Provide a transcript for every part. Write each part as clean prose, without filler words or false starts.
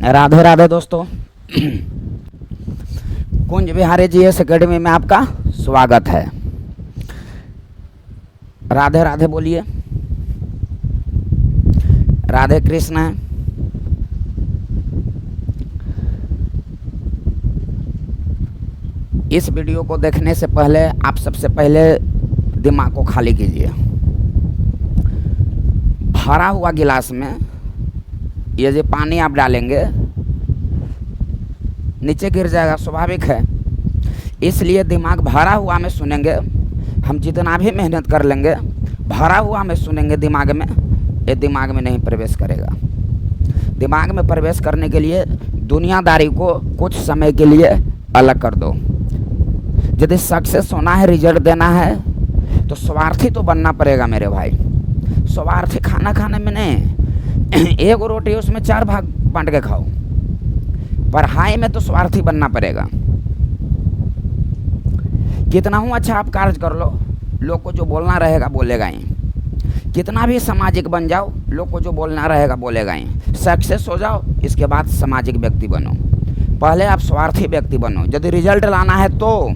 राधे राधे दोस्तों। Kunj Bihari GS academy में आपका स्वागत है। राधे राधे बोलिए। राधे कृष्ण। इस वीडियो को देखने से पहले आप सबसे पहले दिमाग को खाली कीजिए। भरा हुआ गिलास में ये जो पानी आप डालेंगे नीचे गिर जाएगा, स्वाभाविक है। इसलिए दिमाग भरा हुआ में सुनेंगे। हम जितना भी मेहनत कर लेंगे, भरा हुआ में सुनेंगे दिमाग में, ये दिमाग में नहीं प्रवेश करेगा। दिमाग में प्रवेश करने के लिए दुनियादारी को कुछ समय के लिए अलग कर दो। यदि सक्सेस होना है, रिजल्ट देना है, तो स्वार्थी तो बनना पड़ेगा मेरे भाई। स्वार्थी खाना खाने में नहीं, एक रोटी उसमें 4 भाग बांट के खाओ। पढ़ाई में तो स्वार्थी बनना पड़ेगा। कितना हूँ अच्छा आप कार्य कर लो, लोग को जो बोलना रहेगा बोलेगा ही। कितना भी सामाजिक बन जाओ, लोग को जो बोलना रहेगा बोलेगा ही। सक्सेस हो जाओ, इसके बाद सामाजिक व्यक्ति बनो। पहले आप स्वार्थी व्यक्ति बनो। यदि रिजल्ट लाना है तो,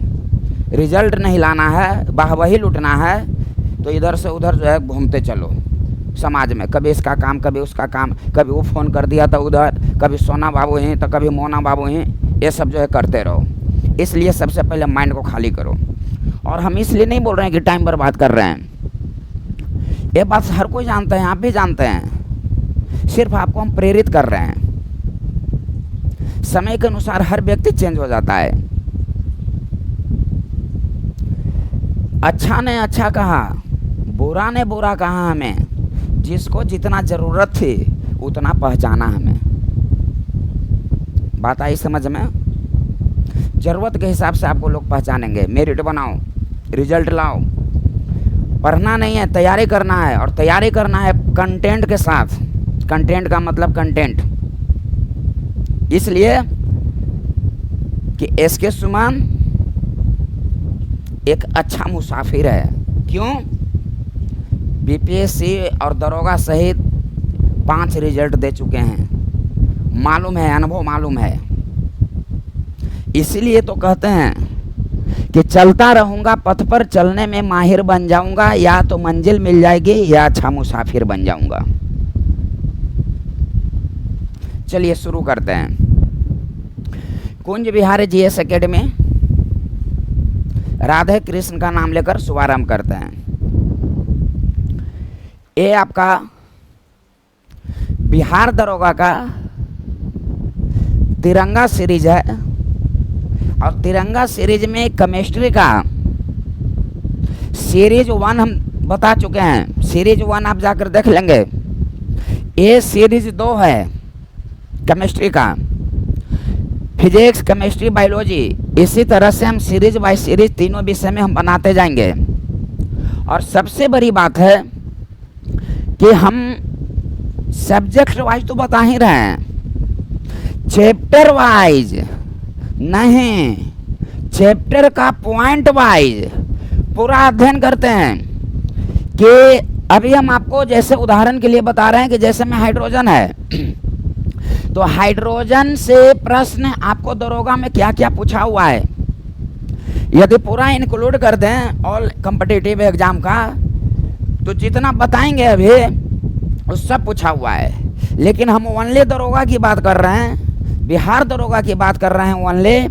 रिजल्ट नहीं लाना है, वाहवाही लूटना है, तो इधर से उधर जो है घूमते चलो समाज में। कभी इसका काम, कभी उसका काम, कभी वो फ़ोन कर दिया तो उधर, कभी सोना बाबू हैं तो कभी मोना बाबू हैं, ये सब जो है करते रहो। इसलिए सबसे पहले माइंड को खाली करो। और हम इसलिए नहीं बोल रहे हैं कि टाइम बर्बाद कर रहे हैं, ये बात हर कोई जानते हैं, आप भी जानते हैं। सिर्फ आपको हम प्रेरित कर रहे हैं। समय के अनुसार हर व्यक्ति चेंज हो जाता है। अच्छा ने अच्छा कहा, बुरा ने बुरा कहा हमें। जिसको जितना ज़रूरत थी उतना पहचाना हमें। बात आई समझ में? ज़रूरत के हिसाब से आपको लोग पहचानेंगे। मेरिट बनाओ, रिजल्ट लाओ। पढ़ना नहीं है, तैयारी करना है। और तैयारी करना है कंटेंट के साथ। कंटेंट का मतलब कंटेंट। इसलिए कि एसके सुमन एक अच्छा मुसाफिर है। क्यों? बीपीएससी और दरोगा सहित 5 रिजल्ट दे चुके हैं। मालूम है, अनुभव मालूम है। इसीलिए तो कहते हैं कि चलता रहूँगा पथ पर, चलने में माहिर बन जाऊँगा। या तो मंजिल मिल जाएगी या अच्छा मुसाफिर बन जाऊँगा। चलिए शुरू करते हैं। कुंज बिहारी जीएस एकेडमी, राधे कृष्ण का नाम लेकर शुभारंभ करते हैं। ये आपका बिहार दरोगा का तिरंगा सीरीज है। और तिरंगा सीरीज में केमिस्ट्री का सीरीज 1 हम बता चुके हैं। सीरीज 1 आप जाकर देख लेंगे। ये सीरीज 2 है केमिस्ट्री का, फिजिक्स, केमिस्ट्री, बायोलॉजी। इसी तरह से हम सीरीज बाय सीरीज तीनों विषय में हम बनाते जाएंगे। और सबसे बड़ी बात है कि हम सब्जेक्ट वाइज तो बता ही रहे हैं, चैप्टर वाइज नहीं, चैप्टर का पॉइंट वाइज पूरा अध्ययन करते हैं। कि अभी हम आपको जैसे उदाहरण के लिए बता रहे हैं कि जैसे में हाइड्रोजन है, तो हाइड्रोजन से प्रश्न आपको दरोगा में क्या क्या पूछा हुआ है, यदि पूरा इंक्लूड कर दें ऑल कॉम्पिटिटिव एग्जाम का, तो जितना बताएंगे अभी वो सब पूछा हुआ है। लेकिन हम ओनली दरोगा की बात कर रहे हैं, बिहार दरोगा की बात कर रहे हैं ओनली,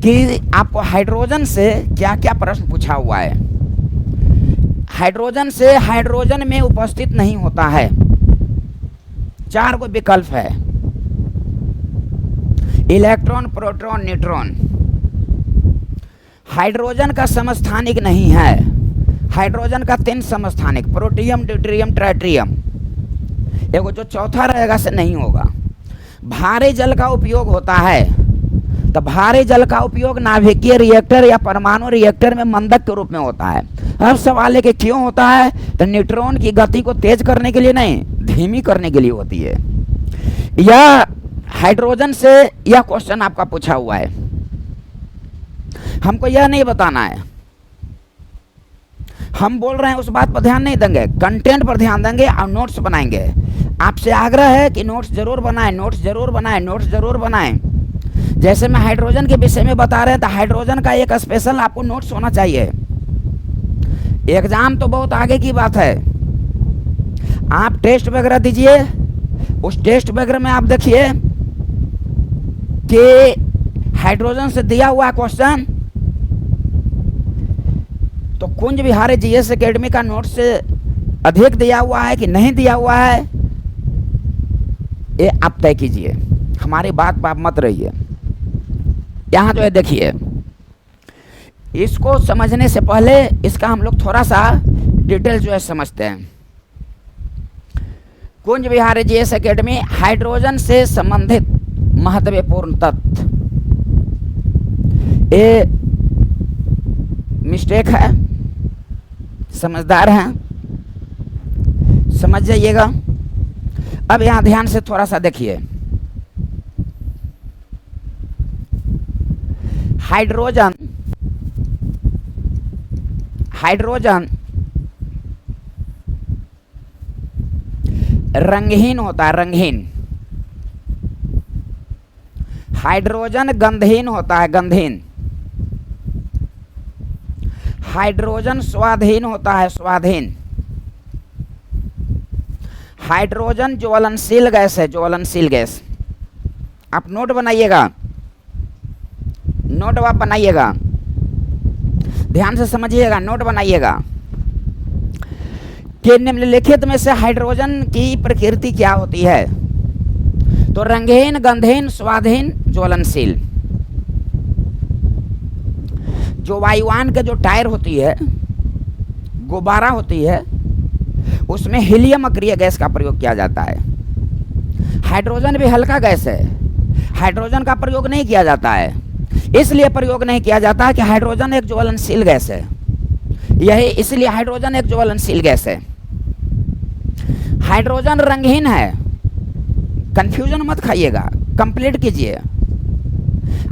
कि आपको हाइड्रोजन से क्या क्या प्रश्न पूछा हुआ है। हाइड्रोजन से हाइड्रोजन में उपस्थित नहीं होता है, 4 को विकल्प है, इलेक्ट्रॉन, प्रोटॉन, न्यूट्रॉन। हाइड्रोजन का समस्थानिक नहीं है। हाइड्रोजन का 3 समस्थानिक, प्रोटियम, ड्यूटेरियम, ट्राइटियम। एगो जो चौथा रहेगा से नहीं होगा। भारी जल का उपयोग होता है, तो भारी जल का उपयोग नाभिकीय रिएक्टर या परमाणु रिएक्टर में मंदक के रूप में होता है। अब सवाल है कि क्यों होता है, तो न्यूट्रॉन की गति को तेज करने के लिए नहीं, धीमी करने के लिए होती है। या हाइड्रोजन से यह क्वेश्चन आपका पूछा हुआ है, हमको यह नहीं बताना है। हम बोल रहे हैं उस बात पर ध्यान नहीं देंगे, कंटेंट पर ध्यान देंगे और नोट्स बनाएंगे। आपसे आग्रह है कि नोट्स जरूर बनाएं, नोट्स जरूर बनाएं, नोट्स जरूर बनाएं। जैसे मैं हाइड्रोजन के विषय में बता रहे थे, हाइड्रोजन का एक स्पेशल आपको नोट्स होना चाहिए। एग्जाम तो बहुत आगे की बात है, आप टेस्ट वगैरह दीजिए, उस टेस्ट वगैरह में आप देखिए कि हाइड्रोजन से दिया हुआ क्वेश्चन तो कुंज विहारी जीएस एकेडमी का नोट से अधिक दिया हुआ है कि नहीं दिया हुआ है, ये आप तय कीजिए, हमारी बात पर आप मत रहिए। यहाँ जो है देखिए, इसको समझने से पहले इसका हम लोग थोड़ा सा डिटेल जो है समझते हैं। कुंज विहारी जीएस एकेडमी हाइड्रोजन से संबंधित महत्वपूर्ण तथ्य, ये मिस्टेक है, समझदार हैं, समझ जाइएगा। अब यहां ध्यान से थोड़ा सा देखिए, हाइड्रोजन रंगहीन होता है, रंगहीन। हाइड्रोजन गंधहीन होता है, गंधहीन। हाइड्रोजन स्वादहीन होता है, स्वादहीन। हाइड्रोजन ज्वलनशील गैस है, ज्वलनशील गैस। आप नोट बनाइएगा, नोट आप बनाइएगा, ध्यान से समझिएगा, नोट बनाइएगा कि निम्नलिखित में से हाइड्रोजन की प्रकृति क्या होती है। तो रंगहीन, गंधहीन, स्वादहीन, ज्वलनशील। जो वायुयान के जो टायर होती है, गुब्बारा होती है, उसमें हीलियम अक्रिय गैस का प्रयोग किया जाता है। हाइड्रोजन भी हल्का गैस है, हाइड्रोजन का प्रयोग नहीं किया जाता है। इसलिए प्रयोग नहीं किया जाता है कि हाइड्रोजन एक ज्वलनशील गैस है, यही इसलिए हाइड्रोजन एक ज्वलनशील गैस है। हाइड्रोजन रंगहीन है, कंफ्यूजन मत खाइएगा, कंप्लीट कीजिए।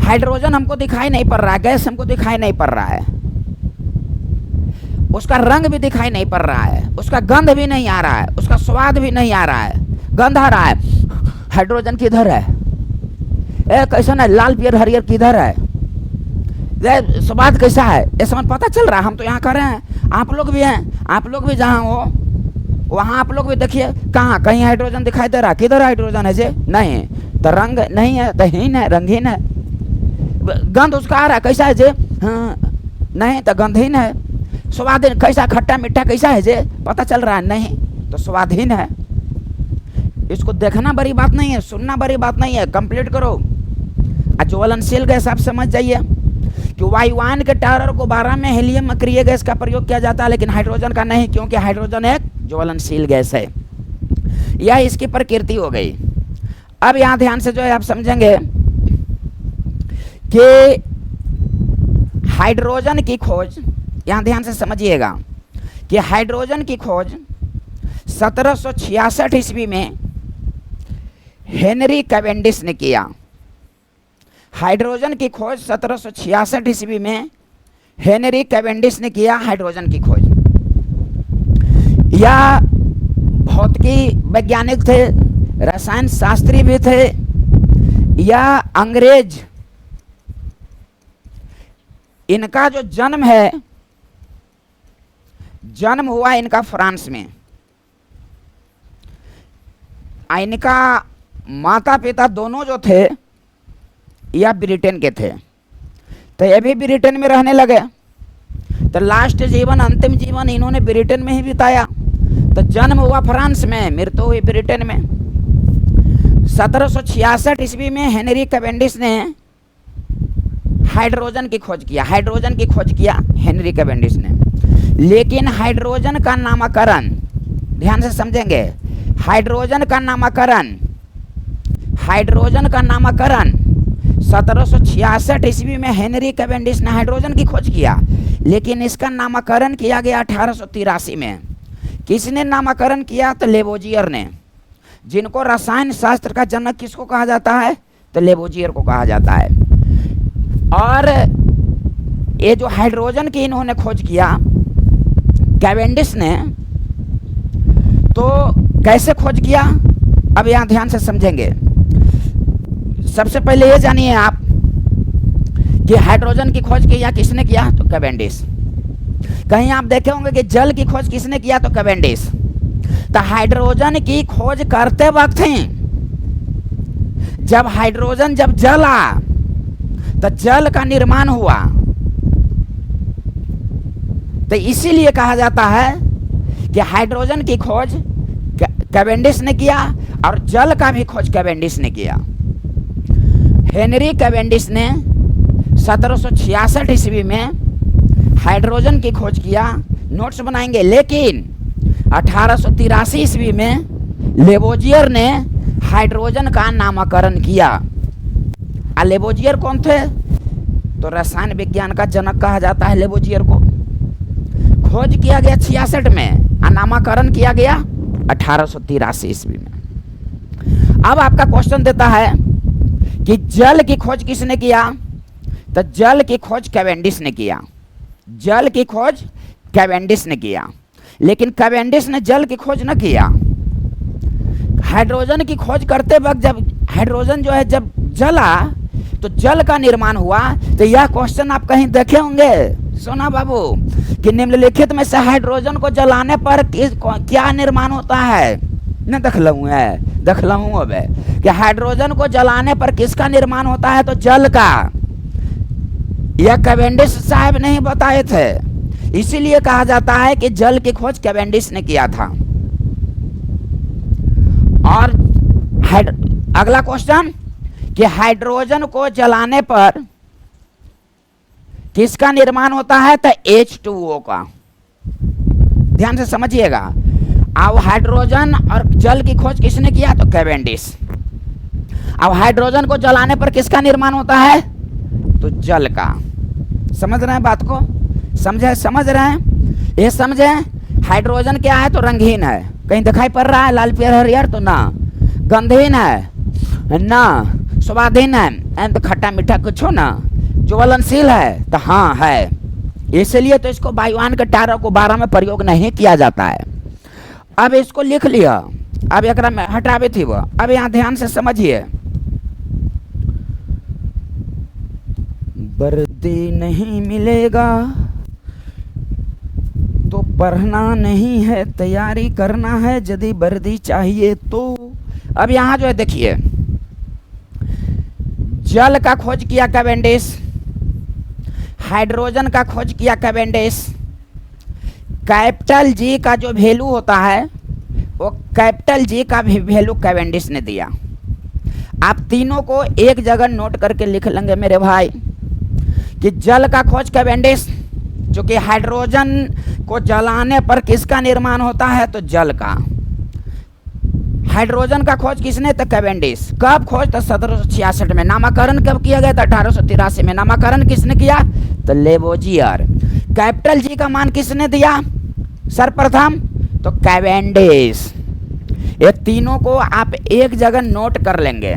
हाइड्रोजन हमको दिखाई नहीं पड़ रहा है, गैस हमको दिखाई नहीं पड़ रहा है, उसका रंग भी दिखाई नहीं पड़ रहा है, उसका गंध भी नहीं आ रहा है, उसका स्वाद भी नहीं आ रहा है, गंध आ रहा है। हाइड्रोजन किधर है? कैसा है, लाल पियर हरियर किधर है? स्वाद कैसा है, ये समझ पता चल रहा है। हम तो यहाँ कर रहे हैं, आप लोग भी हैं, आप लोग भी जहाँ हो वहाँ आप लोग भी देखिए, कहाँ कहीं हाइड्रोजन दिखाई दे रहा है? किधर हाइड्रोजन है जे? नहीं, तो रंग नहीं है, तो हीन है, रंगहीन है। गंध उसका आ रहा है, कैसा है जे? हाँ, नहीं तो गंधहीन है। स्वादहीन, कैसा खट्टा मीठा कैसा है जे? पता चल रहा है, नहीं तो स्वादहीन है। इसको देखना बड़ी बात नहीं है, सुनना बड़ी बात नहीं है, कंप्लीट करो। ज्वलनशील गैस आप समझ जाइए कि वायुयान के टायर और गुब्बारा में हीलियम अक्रिय गैस का प्रयोग किया जाता है, लेकिन हाइड्रोजन का नहीं, क्योंकि हाइड्रोजन एक ज्वलनशील गैस है। यह इसकी प्रकृति हो गई। अब यहाँ ध्यान से जो है आप समझेंगे कि हाइड्रोजन की खोज, यहाँ ध्यान से समझिएगा कि हाइड्रोजन की खोज 1766 ईस्वी में हेनरी कैवेंडिश ने किया। हाइड्रोजन की खोज 1766 ईस्वी में हेनरी कैवेंडिश ने किया हाइड्रोजन की खोज। यह भौतिकी वैज्ञानिक थे, रसायन शास्त्री भी थे, यह अंग्रेज। इनका जो जन्म है, जन्म हुआ इनका फ्रांस में। इनका माता पिता दोनों जो थे यह ब्रिटेन के थे, तो ये भी ब्रिटेन में रहने लगे। तो लास्ट जीवन, अंतिम जीवन इन्होंने ब्रिटेन में ही बिताया। तो जन्म हुआ फ्रांस में, मृत्यु हुई ब्रिटेन में। 1766 ईस्वी में हेनरी कैवेंडिश ने हाइड्रोजन की खोज किया। हाइड्रोजन की खोज किया हेनरी कैवेंडिश ने, लेकिन हाइड्रोजन का नामकरण, ध्यान से समझेंगे, हाइड्रोजन का नामकरण 1766 ईस्वी में हेनरी कैवेंडिश ने हाइड्रोजन की खोज किया, लेकिन इसका नामकरण किया गया 1883 में। किसने नामकरण किया? तो लेवोजियर ने, जिनको रसायन शास्त्र का जनक किसको कहा जाता है? तो लेवोजियर को कहा जाता है। और ये जो हाइड्रोजन की इन्होंने खोज किया कैवेंडिश ने, तो कैसे खोज किया? अब यहां ध्यान से समझेंगे। सबसे पहले ये जानिए आप कि हाइड्रोजन की खोज किया किसने किया, तो कैवेंडिश। कहीं आप देखे होंगे कि जल की खोज किसने किया, तो कैवेंडिश। तो हाइड्रोजन की खोज करते वक्त ही जब हाइड्रोजन जब जला तो जल का निर्माण हुआ, तो इसीलिए कहा जाता है कि हाइड्रोजन की खोज कैवेंडिश ने किया और जल का भी खोज कैवेंडिश ने किया। हेनरी कैवेंडिश ने 1766 ईस्वी में हाइड्रोजन की खोज किया, नोट्स बनाएंगे। लेकिन 1883 ईस्वी में लेबोजियर ने हाइड्रोजन का नामकरण किया। लेबोजियर कौन थे, तो रसायन विज्ञान का जनक कहा जाता है लेबोजियर को। खोज किया गया 66 में और नामकरण किया गया 1883 ईस्वी में। अब आपका क्वेश्चन देता है कि जल की खोज किसने किया, तो जल की खोज कैवेंडिश ने किया। जल की खोज कैवेंडिश ने किया, लेकिन कैवेंडिश ने जल की खोज न किया। हाइड्रोजन की खोज करते वक्त जब हाइड्रोजन जो है जब जला तो जल का निर्माण हुआ। तो यह क्वेश्चन आप कहीं देखे होंगे, सोना बाबू, कि निम्नलिखित में से हाइड्रोजन को जलाने पर क्या निर्माण होता है। न देख लूँ अब कि हाइड्रोजन को जलाने पर किसका निर्माण होता है, तो जल का। यह कैवेंडिश साहब नहीं बताए थे, इसीलिए कहा जाता है कि जल की खोज कैवेंडिश ने किया था। और अगला क्वेश्चन कि हाइड्रोजन को जलाने पर किसका निर्माण होता है, तो H2O का। ध्यान से समझिएगा। अब हाइड्रोजन और जल की खोज किसने किया, तो कैवेंडिश। अब हाइड्रोजन को जलाने पर किसका निर्माण होता है, तो जल का। समझ रहे हैं बात को, समझ रहे हैं, ये समझे। हाइड्रोजन क्या है, तो रंगहीन है, कहीं दिखाई पड़ रहा है लाल पीला हरियर, तो ना। गंधहीन है ना, स्वादहीन है, तो खट्टा मीठा कुछ हो ना। ज्वलनशील है, तो हाँ है, इसलिए तो इसको वायुयान के टायरों को 12 में प्रयोग नहीं किया जाता है। अब इसको लिख लिया, अब एक में हटावे थी वो। अब यहाँ ध्यान से समझिए। वर्दी नहीं मिलेगा तो पढ़ना नहीं है, तैयारी करना है यदि वर्दी चाहिए तो। अब यहाँ जो है देखिए, जल का खोज किया कैवेंडिश, हाइड्रोजन का खोज किया कैवेंडिश। कैपिटल जी का जो वैल्यू होता है वो कैपिटल जी का भी वैल्यू कैवेंडिश ने दिया। आप तीनों को एक जगह नोट करके लिख लेंगे मेरे भाई कि जल का खोज कैवेंडिश, जो कि हाइड्रोजन को जलाने पर किसका निर्माण होता है, तो जल का। हाइड्रोजन का खोज किसने, तो कैवेंडिश। कब खोज, तो 1766 में। नामकरण कब किया गया था, 1883 में। नामकरण किसने किया, तो लेबोजियर। कैपिटल जी का मान किसने दिया सर्वप्रथम, तो कैवेंडिश। ये तीनों को आप एक जगह नोट कर लेंगे।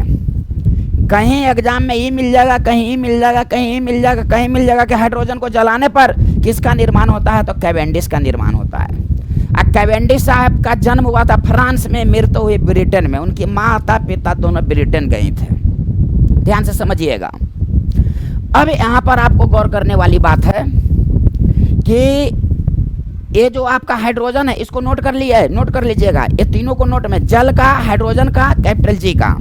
कहीं एग्जाम में ये मिल जाएगा, कहीं मिल जाएगा, कहीं मिल जाएगा, कहीं मिल जाएगा कि हाइड्रोजन को जलाने पर किसका निर्माण होता है, तो कैवेंडिश का निर्माण होता है। कैवेंडिश साहब का जन्म हुआ था फ्रांस में, मृत्यु हुई ब्रिटेन में। उनकी माता पिता दोनों ब्रिटेन गए थे। ध्यान से समझिएगा। अब यहाँ पर आपको गौर करने वाली बात है कि ये जो आपका हाइड्रोजन है इसको नोट कर लिया है, नोट कर लीजिएगा। ये तीनों को नोट में, जल का, हाइड्रोजन का, कैपिटल जी का।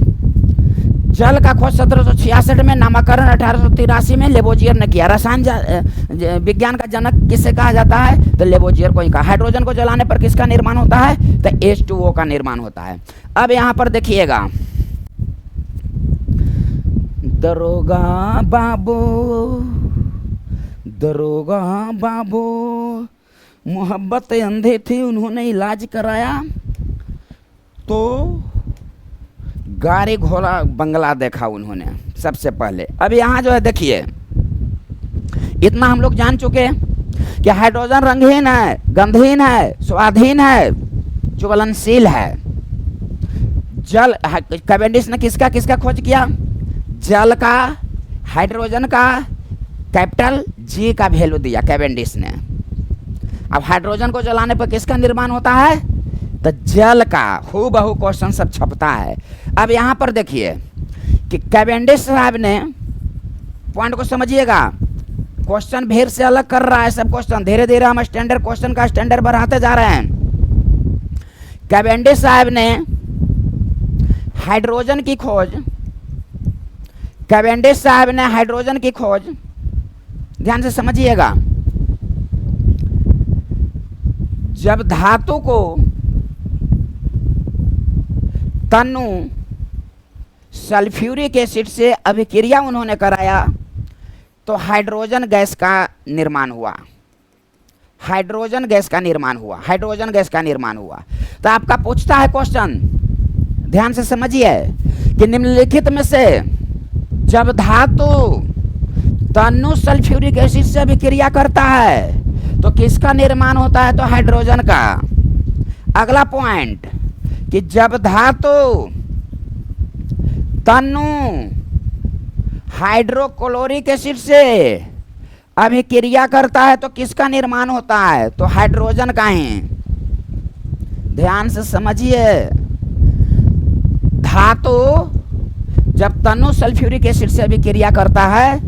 जल का खोज 1766 में, नामकरण 1883 में लेबोजियर ने किया। रसायन विज्ञान का जनक किसे कहा जाता है, तो लेबोजियर को ही कहा। हाइड्रोजन को जलाने पर किसका निर्माण होता है, तो H2O का निर्माण होता है। अब यहाँ पर देखिएगा, दरोगा बाबू, दरोगा बाबू, मोहब्बत अंधे थी, उन्होंने इलाज कराया तो गाड़ी घोड़ा बंगला देखा उन्होंने सबसे पहले। अब यहाँ जो है देखिए, इतना हम लोग जान चुके कि हाइड्रोजन रंगहीन है, गंधहीन है, स्वादहीन है, ज्वलनशील है। जल, कैवेंडिश ने किसका किसका खोज किया, जल का, हाइड्रोजन का, कैपिटल जी का वैल्यू दिया कैवेंडिश ने। अब हाइड्रोजन को जलाने पर किसका निर्माण होता है, तो जल का हूबहू क्वेश्चन सब छपता है। अब यहाँ पर देखिए कि कैवेंडिश साहब ने, पॉइंट को समझिएगा, क्वेश्चन भेर से अलग कर रहा है सब क्वेश्चन। धीरे धीरे हम स्टैंडर्ड क्वेश्चन का स्टैंडर्ड बढ़ाते जा रहे हैं। कैवेंडिश साहब ने हाइड्रोजन की खोज, कैवेंडिश साहब ने हाइड्रोजन की खोज, ध्यान से समझिएगा, जब धातु को तनु सल्फ्यूरिक एसिड से अभिक्रिया उन्होंने कराया तो हाइड्रोजन गैस का निर्माण हुआ। हाइड्रोजन गैस का निर्माण हुआ, हाइड्रोजन गैस का निर्माण हुआ। तो आपका पूछता है क्वेश्चन, ध्यान से समझिए, कि निम्नलिखित में से जब धातु तनु सल्फ्यूरिक एसिड से अभिक्रिया करता है तो किसका निर्माण होता है? तो हाइड्रोजन का। अगला पॉइंट कि जब धातु तनु हाइड्रोक्लोरिक एसिड से अभिक्रिया करता है तो किसका निर्माण होता है? तो हाइड्रोजन का ही। ध्यान से समझिए, धातु जब तनु सल्फ्यूरिक एसिड से अभिक्रिया करता है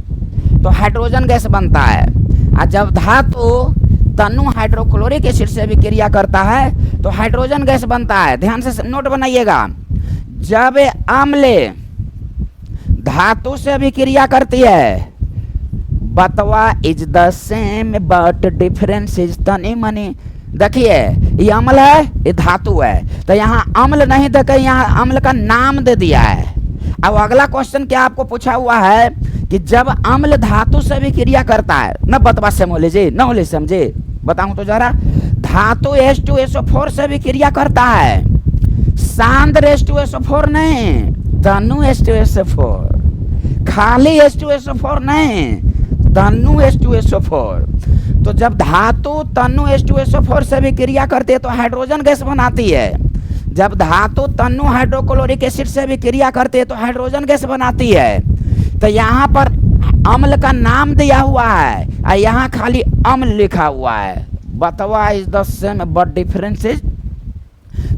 तो हाइड्रोजन गैस बनता है, और जब धातु तनु हाइड्रोक्लोरिक एसिड से अभिक्रिया करता है तो हाइड्रोजन गैस बनता है। ध्यान से नोट बनाइएगा, जब अम्ल धातु से अभिक्रिया करती है, बतवा is the same but difference is तनी मनी। देखिए ये अम्ल है, ये धातु है, तो यहाँ अम्ल नहीं देकर यहाँ अम्ल का नाम दे दिया है। अब अगला क्वेश्चन क्या आपको पूछा हुआ है कि जब अम्ल धातु से अभिक्रिया करता है, न बतवा से मोले जी, न होले समझे, बताऊं तो जरा, धातु H2SO4 से अभिक्रिया करता है, सांद्र H2SO4 नहीं, तनु H2SO4, खाली H2SO4 नहीं, तनु H2SO4। तो जब धातु तनु H2SO4 से अभिक्रिया करती है तो हाइड्रोजन गैस बनाती है, जब धातु तनु हाइड्रोक्लोरिक एसिड से अभिक्रिया करती है तो हाइड्रोजन गैस बनाती है। तो यहाँ पर अम्ल का नाम दिया हुआ है और यहाँ खाली अम्ल लिखा हुआ है, बतवा is the same but difference is.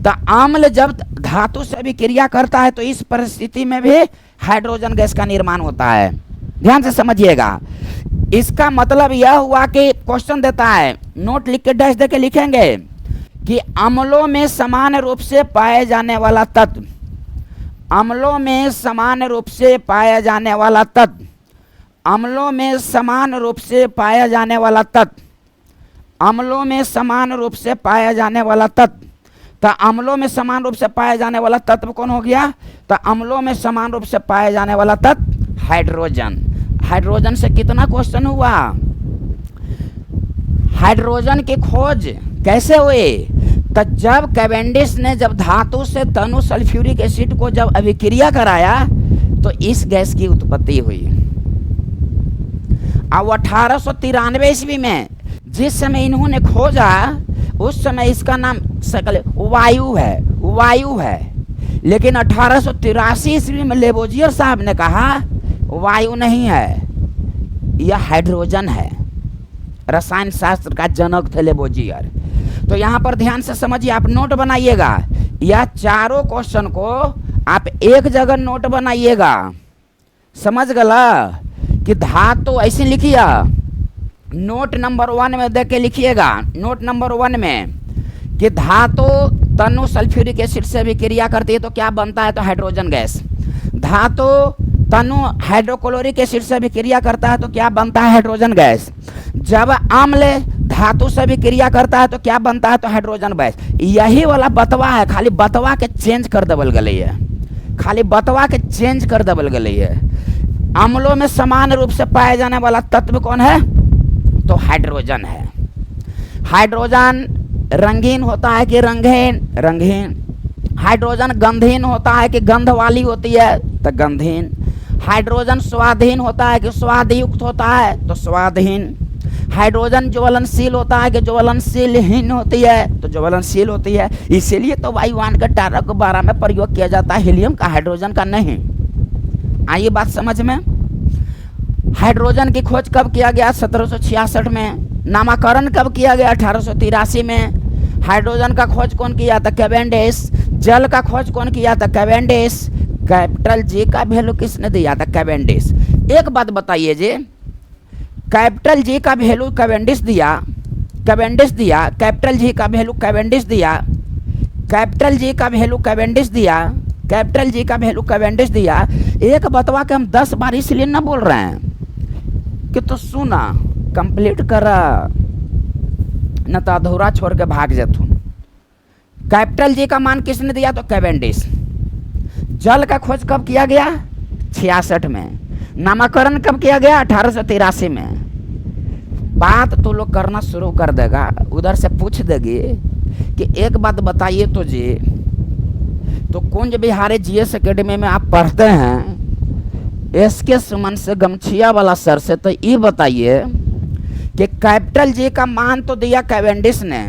तो अम्ल जब धातु से अभिक्रिया करता है तो इस परिस्थिति में भी हाइड्रोजन गैस का निर्माण होता है। ध्यान से समझिएगा, इसका मतलब यह हुआ कि क्वेश्चन देता है, नोट लिख के डैश देके लिखेंगे कि अम्लों में समान रूप से पाए जाने वाला तत्व, अम्लों में समान रूप से पाया जाने वाला तत्व, अम्लों में समान रूप से पाया जाने वाला तत्व, अम्लों में समान रूप से पाया जाने वाला तत्व। तो अम्लों में समान रूप से पाया जाने वाला तत्व कौन हो गया? तो अम्लों में समान रूप से पाया जाने वाला तत्व हाइड्रोजन। हाइड्रोजन से कितना क्वेश्चन हुआ? हाइड्रोजन की खोज कैसे हुई? तो जब कैवेंडिश ने जब धातु से तनु सल्फ्यूरिक एसिड को जब अभिक्रिया कराया तो इस गैस की उत्पत्ति हुई। अब 1893 ईस्वी में जिस समय इन्होंने खोजा उस समय इसका नाम सकल वायु है, वायु है। लेकिन 1883 ईस्वी में लेबोजियर साहब ने कहा वायु नहीं है, यह हाइड्रोजन है। रसायन शास्त्र का जनक थे लेबोजियर। तो यहाँ पर ध्यान से समझिए, आप नोट बनाइएगा, यह चारों क्वेश्चन को आप एक जगह नोट बनाइएगा। समझ गला कि धातु ऐसे लिखिए, नोट नंबर 1 में देख के लिखिएगा, नोट नंबर 1 में कि धातु तनु सल्फ्यूरिक एसिड से अभिक्रिया करती है तो क्या बनता है? तो हाइड्रोजन गैस। धातु तनु हाइड्रोक्लोरिक एसिड से अभिक्रिया करता है तो क्या बनता है? Hydrogen gas. जब अम्ल धातु से अभिक्रिया करता है तो क्या बनता है? तो हाइड्रोजन गैस। यही वाला बतवा है, खाली बतवा के चेंज कर देवल गई है, खाली बतवा के चेंज कर देवल गई है। अम्लों में समान रूप से पाए जाने वाला तत्व कौन है? तो हाइड्रोजन है। हाइड्रोजन रंगीन होता है कि रंगहीन? रंगहीन। हाइड्रोजन गंधहीन होता है कि गंध वाली होती है? तो गंधहीन। हाइड्रोजन स्वादहीन होता है कि स्वादयुक्त होता है? तो स्वादहीन। हाइड्रोजन ज्वलनशील होता है कि ज्वलनशीलहीन होती है? तो ज्वलनशील होती है। इसीलिए तो वायुयान के टारक 12 में प्रयोग किया जाता है, हीलियम का, हाइड्रोजन का नहीं। आइए बात समझ में। हाइड्रोजन की खोज कब किया गया? 1766 में। नामाकरण कब किया गया? 1883 में। हाइड्रोजन का खोज कौन किया था? कैवेंडिश। जल का खोज कौन किया था? कैवेंडिश। कैपिटल जी का वैल्यू किसने दिया था? कैवेंडिश। एक बात बताइए जी, कैपिटल जी का वैल्यू कैवेंडिश दिया, कैवेंडिश दिया, कैपिटल जी का वैल्यू कैवेंडिश दिया, कैपिटल जी का वैल्यू कैवेंडिश दिया, कैपिटल जी का वैल्यू कैवेंडिश दिया। एक बतवा के हम 10 बार इसलिए ना बोल रहे हैं कि तो सुना कंप्लीट करा, न तो अधूरा छोड़ के भाग जातू। कैपिटल जी का मान किसने दिया? तो कैवेंडिश। जल का खोज कब किया गया? 66 में। नामकरण कब किया गया? 1883 में। बात तो लोग करना शुरू कर देगा, उधर से पूछ देगी कि एक बात बताइए तो जी, तो कुंज बिहारी जीएस एकेडमी में आप पढ़ते हैं, एसके सुमन से गमछिया वाला सर से, तो ये बताइए कि कैपिटल जी का मान तो दिया कैवेंडिश ने,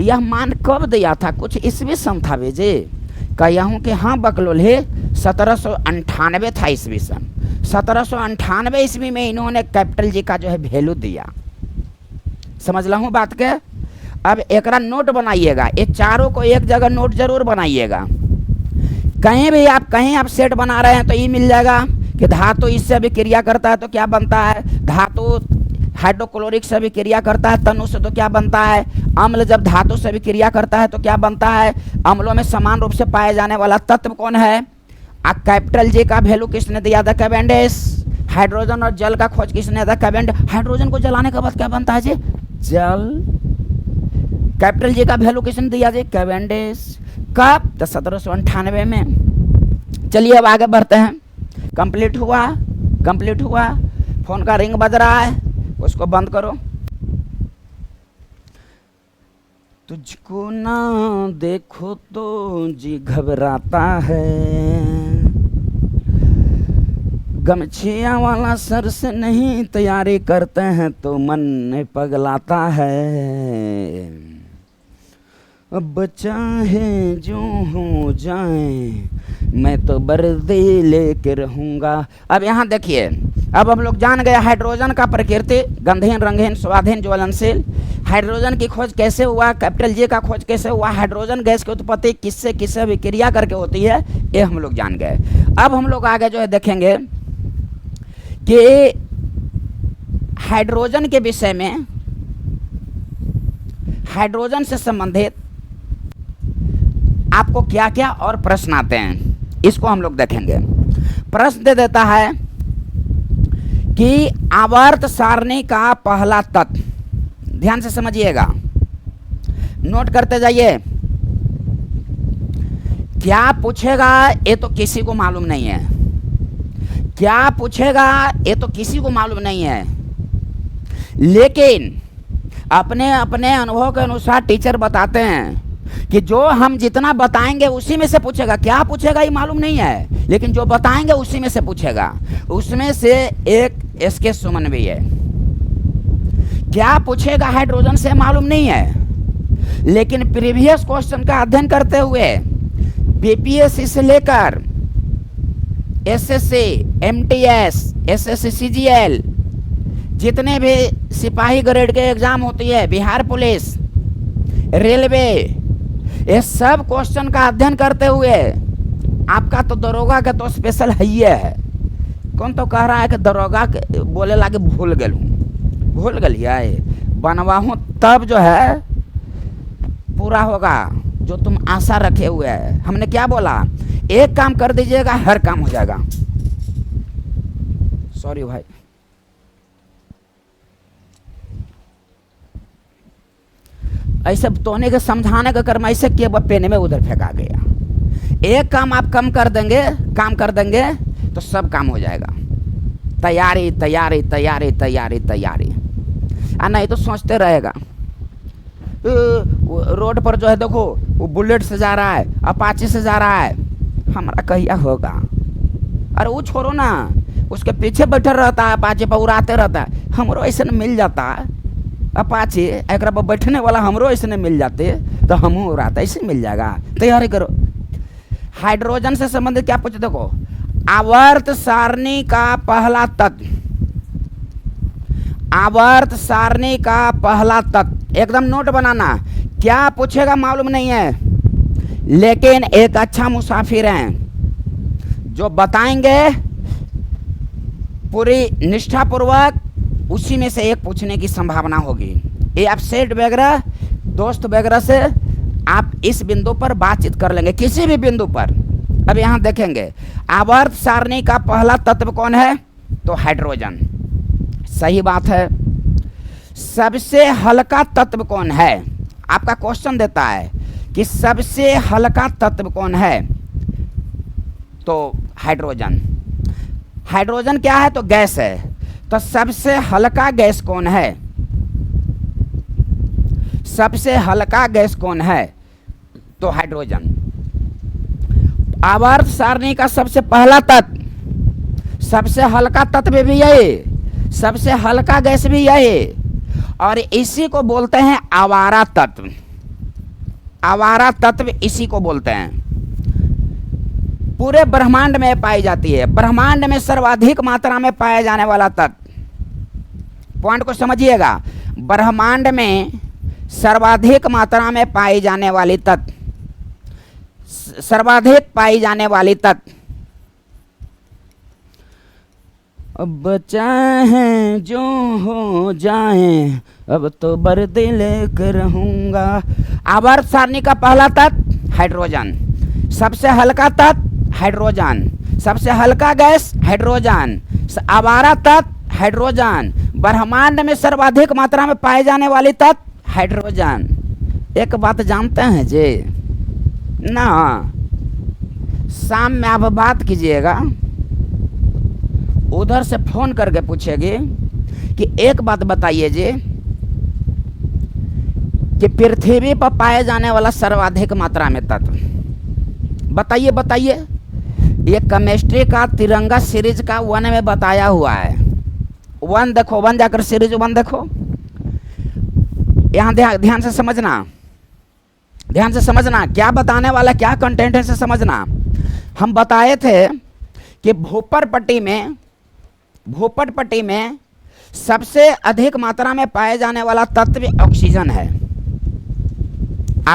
यह मान कब दिया था? कुछ ईस्वी सन था जी? कहूँ कि हाँ बकलोल है, 1798 था ईस्वी सन। 1798 ईस्वी में इन्होंने कैपिटल जी का जो है वैल्यू दिया। समझ ला हूँ बात के? अब एकरा नोट बनाइएगा, ये चारों को एक जगह नोट जरूर बनाइएगा। कहीं आप सेट बना रहे हैं तो ये मिल जाएगा कि धातु इससे अभिक्रिया करता है तो क्या बनता है? धातु हाइड्रोक्लोरिक से अभिक्रिया करता है तनु से तो क्या बनता है? अम्ल। जब धातु से अभिक्रिया करता है तो क्या बनता है? अम्लों में समान रूप से पाए जाने वाला तत्व कौन है? कैपिटल जी का वैल्यू किसने दिया था? कैवेंडिश। हाइड्रोजन और जल का खोज किसने था? कैवेंडिश। हाइड्रोजन को जलाने के बाद क्या बनता है जी? जल। कैपिटल जी का वैल्यू किसने दिया जी? कैवेंडिश। कब? तो 1798 में। चलिए अब आगे बढ़ते हैं। कंप्लीट हुआ, कंप्लीट हुआ। फोन का रिंग बज रहा है, उसको बंद करो। तुझको ना देखो तो जी घबराता है, गमछिया वाला सर से नहीं तैयारी करते हैं तो मन पगलाता है। अब चाहे जो हो जाए मैं तो वर्दी लेके रहूँगा। अब यहाँ देखिए, अब हम लोग जान गए हाइड्रोजन का प्रकृति, गंधहीन, रंगहीन, स्वादहीन, ज्वलनशील। हाइड्रोजन की खोज कैसे हुआ? कैपिटल जी का खोज कैसे हुआ? हाइड्रोजन गैस की उत्पत्ति किससे किससे अभिक्रिया करके होती है, ये हम लोग जान गए। अब हम लोग आगे जो है देखेंगे कि हाइड्रोजन के विषय में, हाइड्रोजन से संबंधित आपको क्या क्या और प्रश्न आते हैं, इसको हम लोग देखेंगे। प्रश्न दे देता है कि आवर्त सारणी का पहला तत्व, ध्यान से समझिएगा, नोट करते जाइए। क्या पूछेगा ये तो किसी को मालूम नहीं है, क्या पूछेगा ये तो किसी को मालूम नहीं है, लेकिन अपने अपने अनुभव के अनुसार टीचर बताते हैं कि जो हम जितना बताएंगे उसी में से पूछेगा। क्या पूछेगा ये मालूम नहीं है, लेकिन जो बताएंगे उसी में से पूछेगा। उसमें से एक एसके सुमन भी है। क्या पूछेगा हाइड्रोजन से मालूम नहीं है, लेकिन प्रीवियस क्वेश्चन का अध्ययन करते हुए बीपीएससी से लेकर एसएससी, एमटीएस, एसएससी, सीजीएल, जितने भी सिपाही ग्रेड के एग्जाम होती है, बिहार पुलिस, रेलवे, ये सब क्वेश्चन का अध्ययन करते हुए आपका तो दरोगा का तो स्पेशल है ही है। कौन तो कह रहा है कि दरोगा के बोले लागे भूल गलिया बनवाहूँ तब जो है पूरा होगा जो तुम आशा रखे हुए है। हमने क्या बोला? एक काम कर दीजिएगा हर काम हो जाएगा। सॉरी भाई, ऐसे तोने के समझाने का कर्म ऐसे किया, पेन में उधर फेंका गया। एक काम आप काम कर देंगे तो सब काम हो जाएगा। तैयारी तैयारी तैयारी तैयारी तैयारी, नहीं तो सोचते रहेगा। रोड पर जो है देखो वो बुलेट से जा रहा है, अपाचे से जा रहा है, हमारा कहिया होगा? अरे वो छोड़ो ना, उसके पीछे बैठा रहता है अपाचे पर, उड़ाते रहता है। हमरो ऐसे न मिल जाता अपाचे, एक पर बैठने वाला हमरो ऐसे न मिल जाते तो हम उड़ाते, ऐसे मिल जाएगा। तैयारी करो। हाइड्रोजन से संबंधित क्या पूछे देखो, आवर्त सारणी का पहला तत्व, आवर्त सारणी का पहला तत्व एकदम नोट बनाना। क्या पूछेगा मालूम नहीं है, लेकिन एक अच्छा मुसाफिर हैं जो बताएंगे पूरी निष्ठापूर्वक, उसी में से एक पूछने की संभावना होगी। ये आप सेठ वगैरह दोस्त वगैरह से आप इस बिंदु पर बातचीत कर लेंगे, किसी भी बिंदु पर। अब यहाँ देखेंगे आवर्त सारणी का पहला तत्व कौन है, तो हाइड्रोजन। सही बात है। सबसे हल्का तत्व कौन है, आपका क्वेश्चन देता है कि सबसे हल्का तत्व कौन है, तो हाइड्रोजन। हाइड्रोजन क्या है, तो गैस है। तो सबसे हल्का गैस कौन है, सबसे हल्का गैस कौन है, तो हाइड्रोजन। आवर्त सारणी का सबसे पहला तत्व, सबसे हल्का तत्व भी यही, सबसे हल्का गैस भी यही, और इसी को बोलते हैं आवारा तत्व। आवारा तत्व इसी को बोलते हैं। पूरे ब्रह्मांड में पाई जाती है, ब्रह्मांड में सर्वाधिक मात्रा में पाया जाने वाला तत्व। पॉइंट को समझिएगा, ब्रह्मांड में सर्वाधिक मात्रा में पाई जाने वाली तत्व, सर्वाधिक पाई जाने वाली तत्व। अब चाहे जो हो जाए, अब तो बर्दे लेकर रहूंगा। आवर्त सारणी का पहला तत्व हाइड्रोजन, सबसे हल्का तत्व हाइड्रोजन, सबसे हल्का गैस हाइड्रोजन, आवारा तत्व हाइड्रोजन, ब्रह्मांड में सर्वाधिक मात्रा में पाए जाने वाली तत्व हाइड्रोजन। एक बात जानते हैं जी ना, शाम में आप बात कीजिएगा, उधर से फोन करके पूछेगी कि एक बात बताइए जी कि पृथ्वी पर पाए जाने वाला सर्वाधिक मात्रा में तत्व बताइए, बताइए। ये केमिस्ट्री का तिरंगा सीरीज का 1 में बताया हुआ है। 1 देखो, 1 जाकर सीरीज 1 देखो। यहाँ ध्यान से समझना, ध्यान से समझना, क्या बताने वाला क्या कंटेंट है से समझना। हम बताए थे कि भूपट पट्टी में सबसे अधिक मात्रा में पाए जाने वाला तत्व ऑक्सीजन है,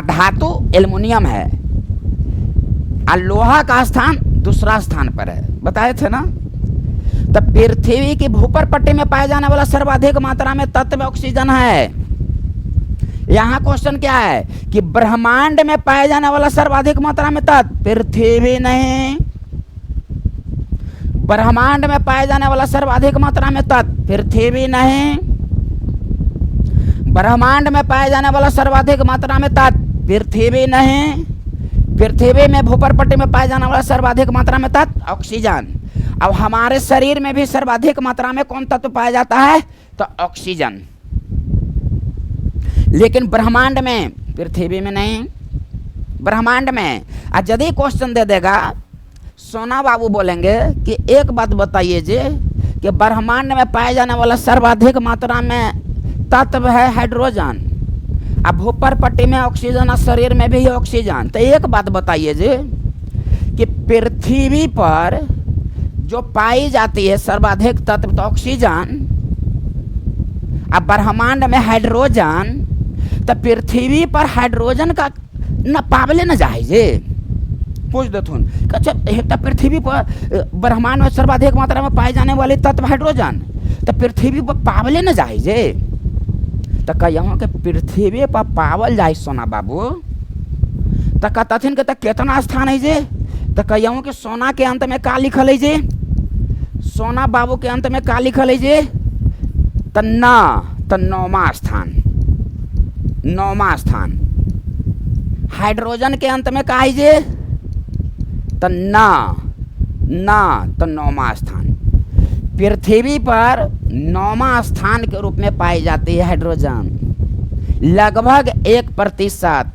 धातु एल्युमिनियम है, और लोहा का स्थान दूसरा स्थान पर है, बताए थे ना। तो पृथ्वी की भूपर पट्टी में पाए जाने वाला सर्वाधिक मात्रा में तत्व ऑक्सीजन है। यहाँ क्वेश्चन क्या है कि ब्रह्मांड में पाए जाने वाला सर्वाधिक मात्रा में तत्व पृथ्वी नहीं, ब्रह्मांड में पाए जाने वाला सर्वाधिक मात्रा में तत्व पृथ्वी नहीं, ब्रह्मांड में पाए जाने वाला सर्वाधिक मात्रा में तत्व पृथ्वी नहीं, पृथ्वी में भूपर पट्टी में पाए जाने वाला सर्वाधिक मात्रा में तत्व ऑक्सीजन। अब हमारे शरीर में भी सर्वाधिक मात्रा में कौन तत्व पाया जाता है, तो ऑक्सीजन। लेकिन ब्रह्मांड में, पृथ्वी में नहीं, ब्रह्मांड में। आज यदि क्वेश्चन दे देगा, सोना बाबू बोलेंगे कि एक बात बताइए जी कि ब्रह्मांड में पाए जाने वाला सर्वाधिक मात्रा में तत्व है हाइड्रोजन, अब भूपर पट्टी में ऑक्सीजन और शरीर में भी ऑक्सीजन। तो एक बात बताइए जी कि पृथ्वी पर जो पाई जाती है सर्वाधिक तत्व तो ऑक्सीजन, अब ब्रह्मांड में हाइड्रोजन, तो पृथ्वी पर हाइड्रोजन का न पावले न जाए जे पूछ देथुन। अच्छा, पृथ्वी पर ब्रह्मांड में सर्वाधिक मात्रा में पाए जाने वाले तत्व हाइड्रोजन, तो पृथ्वी पर पावले न जाए जे। तो कहियो के पृथ्वी पर पावल जाए सोना बाबू, तो कहथिन के कितना स्थान है जे, तो कहियो कि सोना के अंत में का लिखल है जे, सोना बाबू के अंत में का लिखल है जे, तो न, तो 9वां स्थान, 9वां स्थान। हाइड्रोजन के अंत में का है जे, तो न, तो 9वां स्थान। पृथ्वी पर 9वां स्थान के रूप में पाई जाती है हाइड्रोजन, लगभग 1%।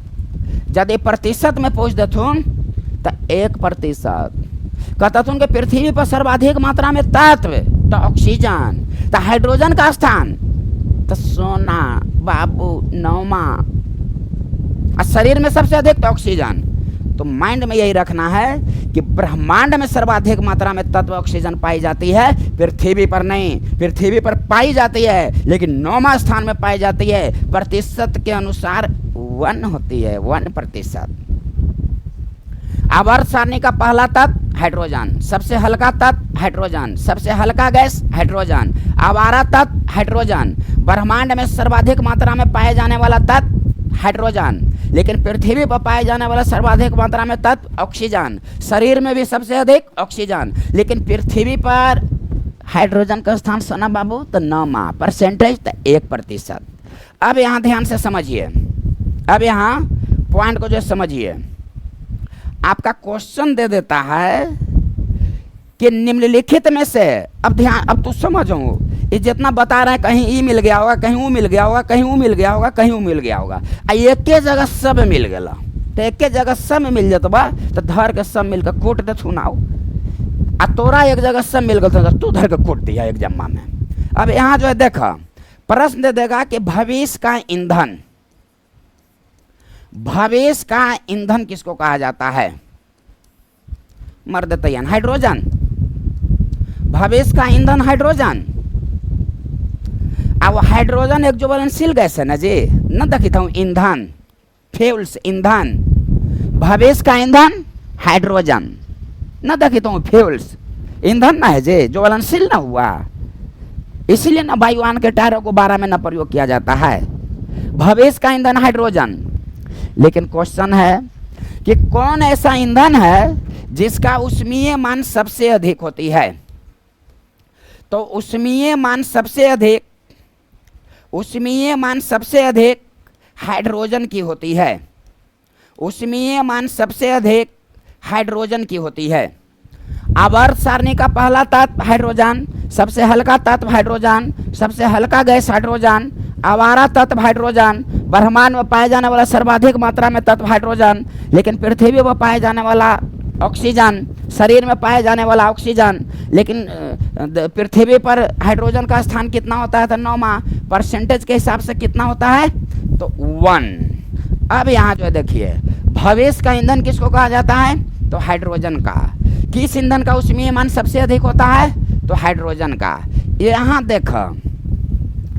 यदि प्रतिशत में पूछ देथुन तो 1%। कहथुन कि पृथ्वी पर सर्वाधिक मात्रा में तत्व तो ऑक्सीजन, तो हाइड्रोजन का स्थान तो सोना बाबू 9वां, और शरीर में सबसे अधिक तो ऑक्सीजन। तो माइंड में यही रखना है कि ब्रह्मांड में सर्वाधिक मात्रा में तत्व ऑक्सीजन पाई जाती है, पृथ्वी पर नहीं। पृथ्वी पर पाई जाती है लेकिन 9वां स्थान में पाई जाती है, प्रतिशत के अनुसार 1 होती है, 1%। आवर्त सारणी का पहला तत्व हाइड्रोजन, सबसे हल्का तत्व हाइड्रोजन, सबसे हल्का गैस हाइड्रोजन, आवारा तत्व हाइड्रोजन, ब्रह्मांड में सर्वाधिक मात्रा में पाए जाने वाला तत्व हाइड्रोजन, लेकिन पृथ्वी पर पाए जाने वाला सर्वाधिक मात्रा में तत्व ऑक्सीजन, शरीर में भी सबसे अधिक ऑक्सीजन, लेकिन पृथ्वी पर हाइड्रोजन का स्थान सोना बाबू तो 9 परसेंटेज तो 1%। अब यहाँ ध्यान से समझिए, अब यहाँ पॉइंट को जो समझिए, आपका क्वेश्चन दे देता है कि निम्नलिखित में से, अब ध्यान, अब तो समझो ये जितना बता रहे हैं, कहीं ई मिल गया होगा, कहीं वो मिल गया होगा, कहीं वो मिल गया होगा, कहीं वो मिल गया होगा, एक जगह सब मिल गया तो एक जगह सब मिल जाता बा तो धर के सब मिलकर कोट दे छुनाओ, आ तोरा एक जगह सब मिल गया तो तू धर के कोट दिया एक जम्मा में। अब यहाँ जो है देखा प्रश्न दे देगा कि भविष्य का ईंधन, भविष्य का ईंधन किसको कहा जाता है? मर्द तयन हाइड्रोजन, भविष्य का ईंधन हाइड्रोजन। अब हाइड्रोजन एक ज्वलनशील गैस है ना जी, न देखता हूँ ईंधन, फ्यूल्स ईंधन, भविष्य का ईंधन हाइड्रोजन, न देखता हूँ फ्यूल्स ईंधन ना है जी, ज्वलनशील ना हुआ, इसीलिए ना वायुयान के टायरों को 12 में न प्रयोग किया जाता है, भविष्य का ईंधन हाइड्रोजन। लेकिन क्वेश्चन है कि कौन ऐसा ईंधन है जिसका ऊष्मीय मान सबसे अधिक होती है? तो ऊष्मीय मान सबसे अधिक, ऊष्मीय मान सबसे अधिक हाइड्रोजन की होती है, ऊष्मीय मान सबसे अधिक हाइड्रोजन की होती है। आवर्त सारणी का पहला तत्व हाइड्रोजन, सबसे हल्का तत्व हाइड्रोजन, सबसे हल्का गैस हाइड्रोजन, आवारा तत्व हाइड्रोजन, ब्रह्मांड में पाए जाने वाला सर्वाधिक मात्रा में तत्व हाइड्रोजन, लेकिन पृथ्वी पर पाए जाने वाला ऑक्सीजन, शरीर में पाए जाने वाला ऑक्सीजन, लेकिन पृथ्वी पर हाइड्रोजन का स्थान कितना होता है? तो 9 परसेंटेज के हिसाब से कितना होता है? तो 1। अब यहाँ जो है देखिए भविष्य का ईंधन किसको कहा जाता है? तो हाइड्रोजन का। किस ईंधन का ऊष्मीय मान सबसे अधिक होता है? तो हाइड्रोजन का। यहाँ देखो,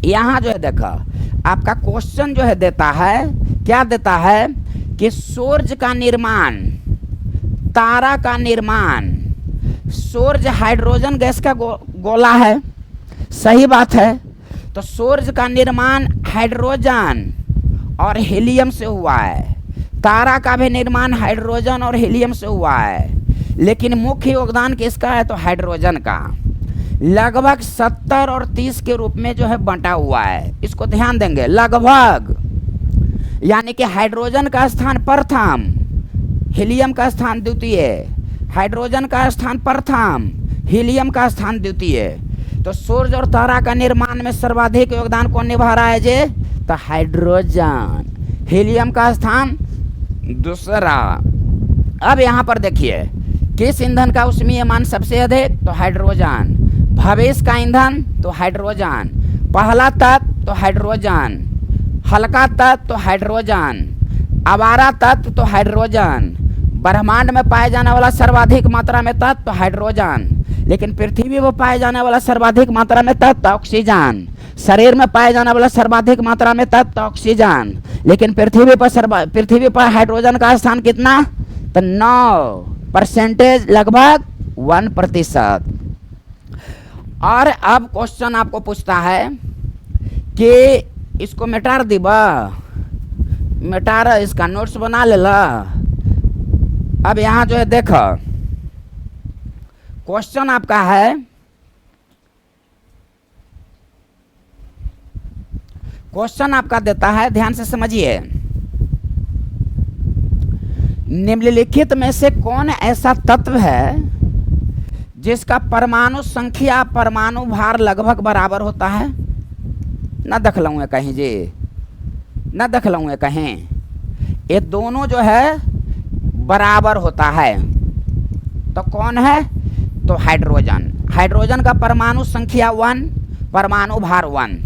यहाँ जो है देखो आपका क्वेश्चन जो है देता है, क्या देता है कि सूर्य का निर्माण, तारा का निर्माण, सूर्य हाइड्रोजन गैस का गोला है, सही बात है। तो सूर्य का निर्माण हाइड्रोजन और हीलियम से हुआ है, तारा का भी निर्माण हाइड्रोजन और हीलियम से हुआ है, लेकिन मुख्य योगदान किसका है? तो हाइड्रोजन का। लगभग 70 और 30 के रूप में जो है बंटा हुआ है, इसको ध्यान देंगे, लगभग, यानी कि हाइड्रोजन का स्थान प्रथम, हीलियम का स्थान द्वितीय, हाइड्रोजन का स्थान प्रथम, हीलियम का स्थान द्वितीय। तो सूर्य और तारा का निर्माण में सर्वाधिक योगदान कौन निभा रहा है जे? तो हाइड्रोजन। हीलियम का स्थान दूसरा। अब यहाँ पर देखिए किस ईंधन का ऊष्मीय मान सबसे अधिक? तो हाइड्रोजन। भविष्य का ईंधन? तो हाइड्रोजन। पहला तत्व? तो हाइड्रोजन। हल्का तत्व? तो हाइड्रोजन। आवारा तत्व? तो हाइड्रोजन। ब्रह्मांड में पाए जाने वाला सर्वाधिक मात्रा में तत्व? तो हाइड्रोजन। लेकिन पृथ्वी पर पाए जाने वाला सर्वाधिक मात्रा में तत्व? तो ऑक्सीजन। शरीर में पाए जाने वाला सर्वाधिक मात्रा में तत्व? तो ऑक्सीजन। लेकिन पृथ्वी पर हाइड्रोजन का स्थान कितना? तो 9 परसेंटेज, लगभग 1%। और अब क्वेश्चन आपको पूछता है कि इसको मिटार दीबा, मिटार इसका नोट्स बना लेला। अब यहाँ जो है देखो क्वेश्चन आपका है, क्वेश्चन आपका देता है, ध्यान से समझिए, निम्नलिखित में से कौन ऐसा तत्व है जिसका परमाणु संख्या परमाणु भार लगभग बराबर होता है? न देख लूँगा कहीं जी, न देख लूँगा कहीं, ये दोनों जो है बराबर होता है। तो कौन है? तो हाइड्रोजन। हाइड्रोजन का परमाणु संख्या 1, परमाणु भार 1,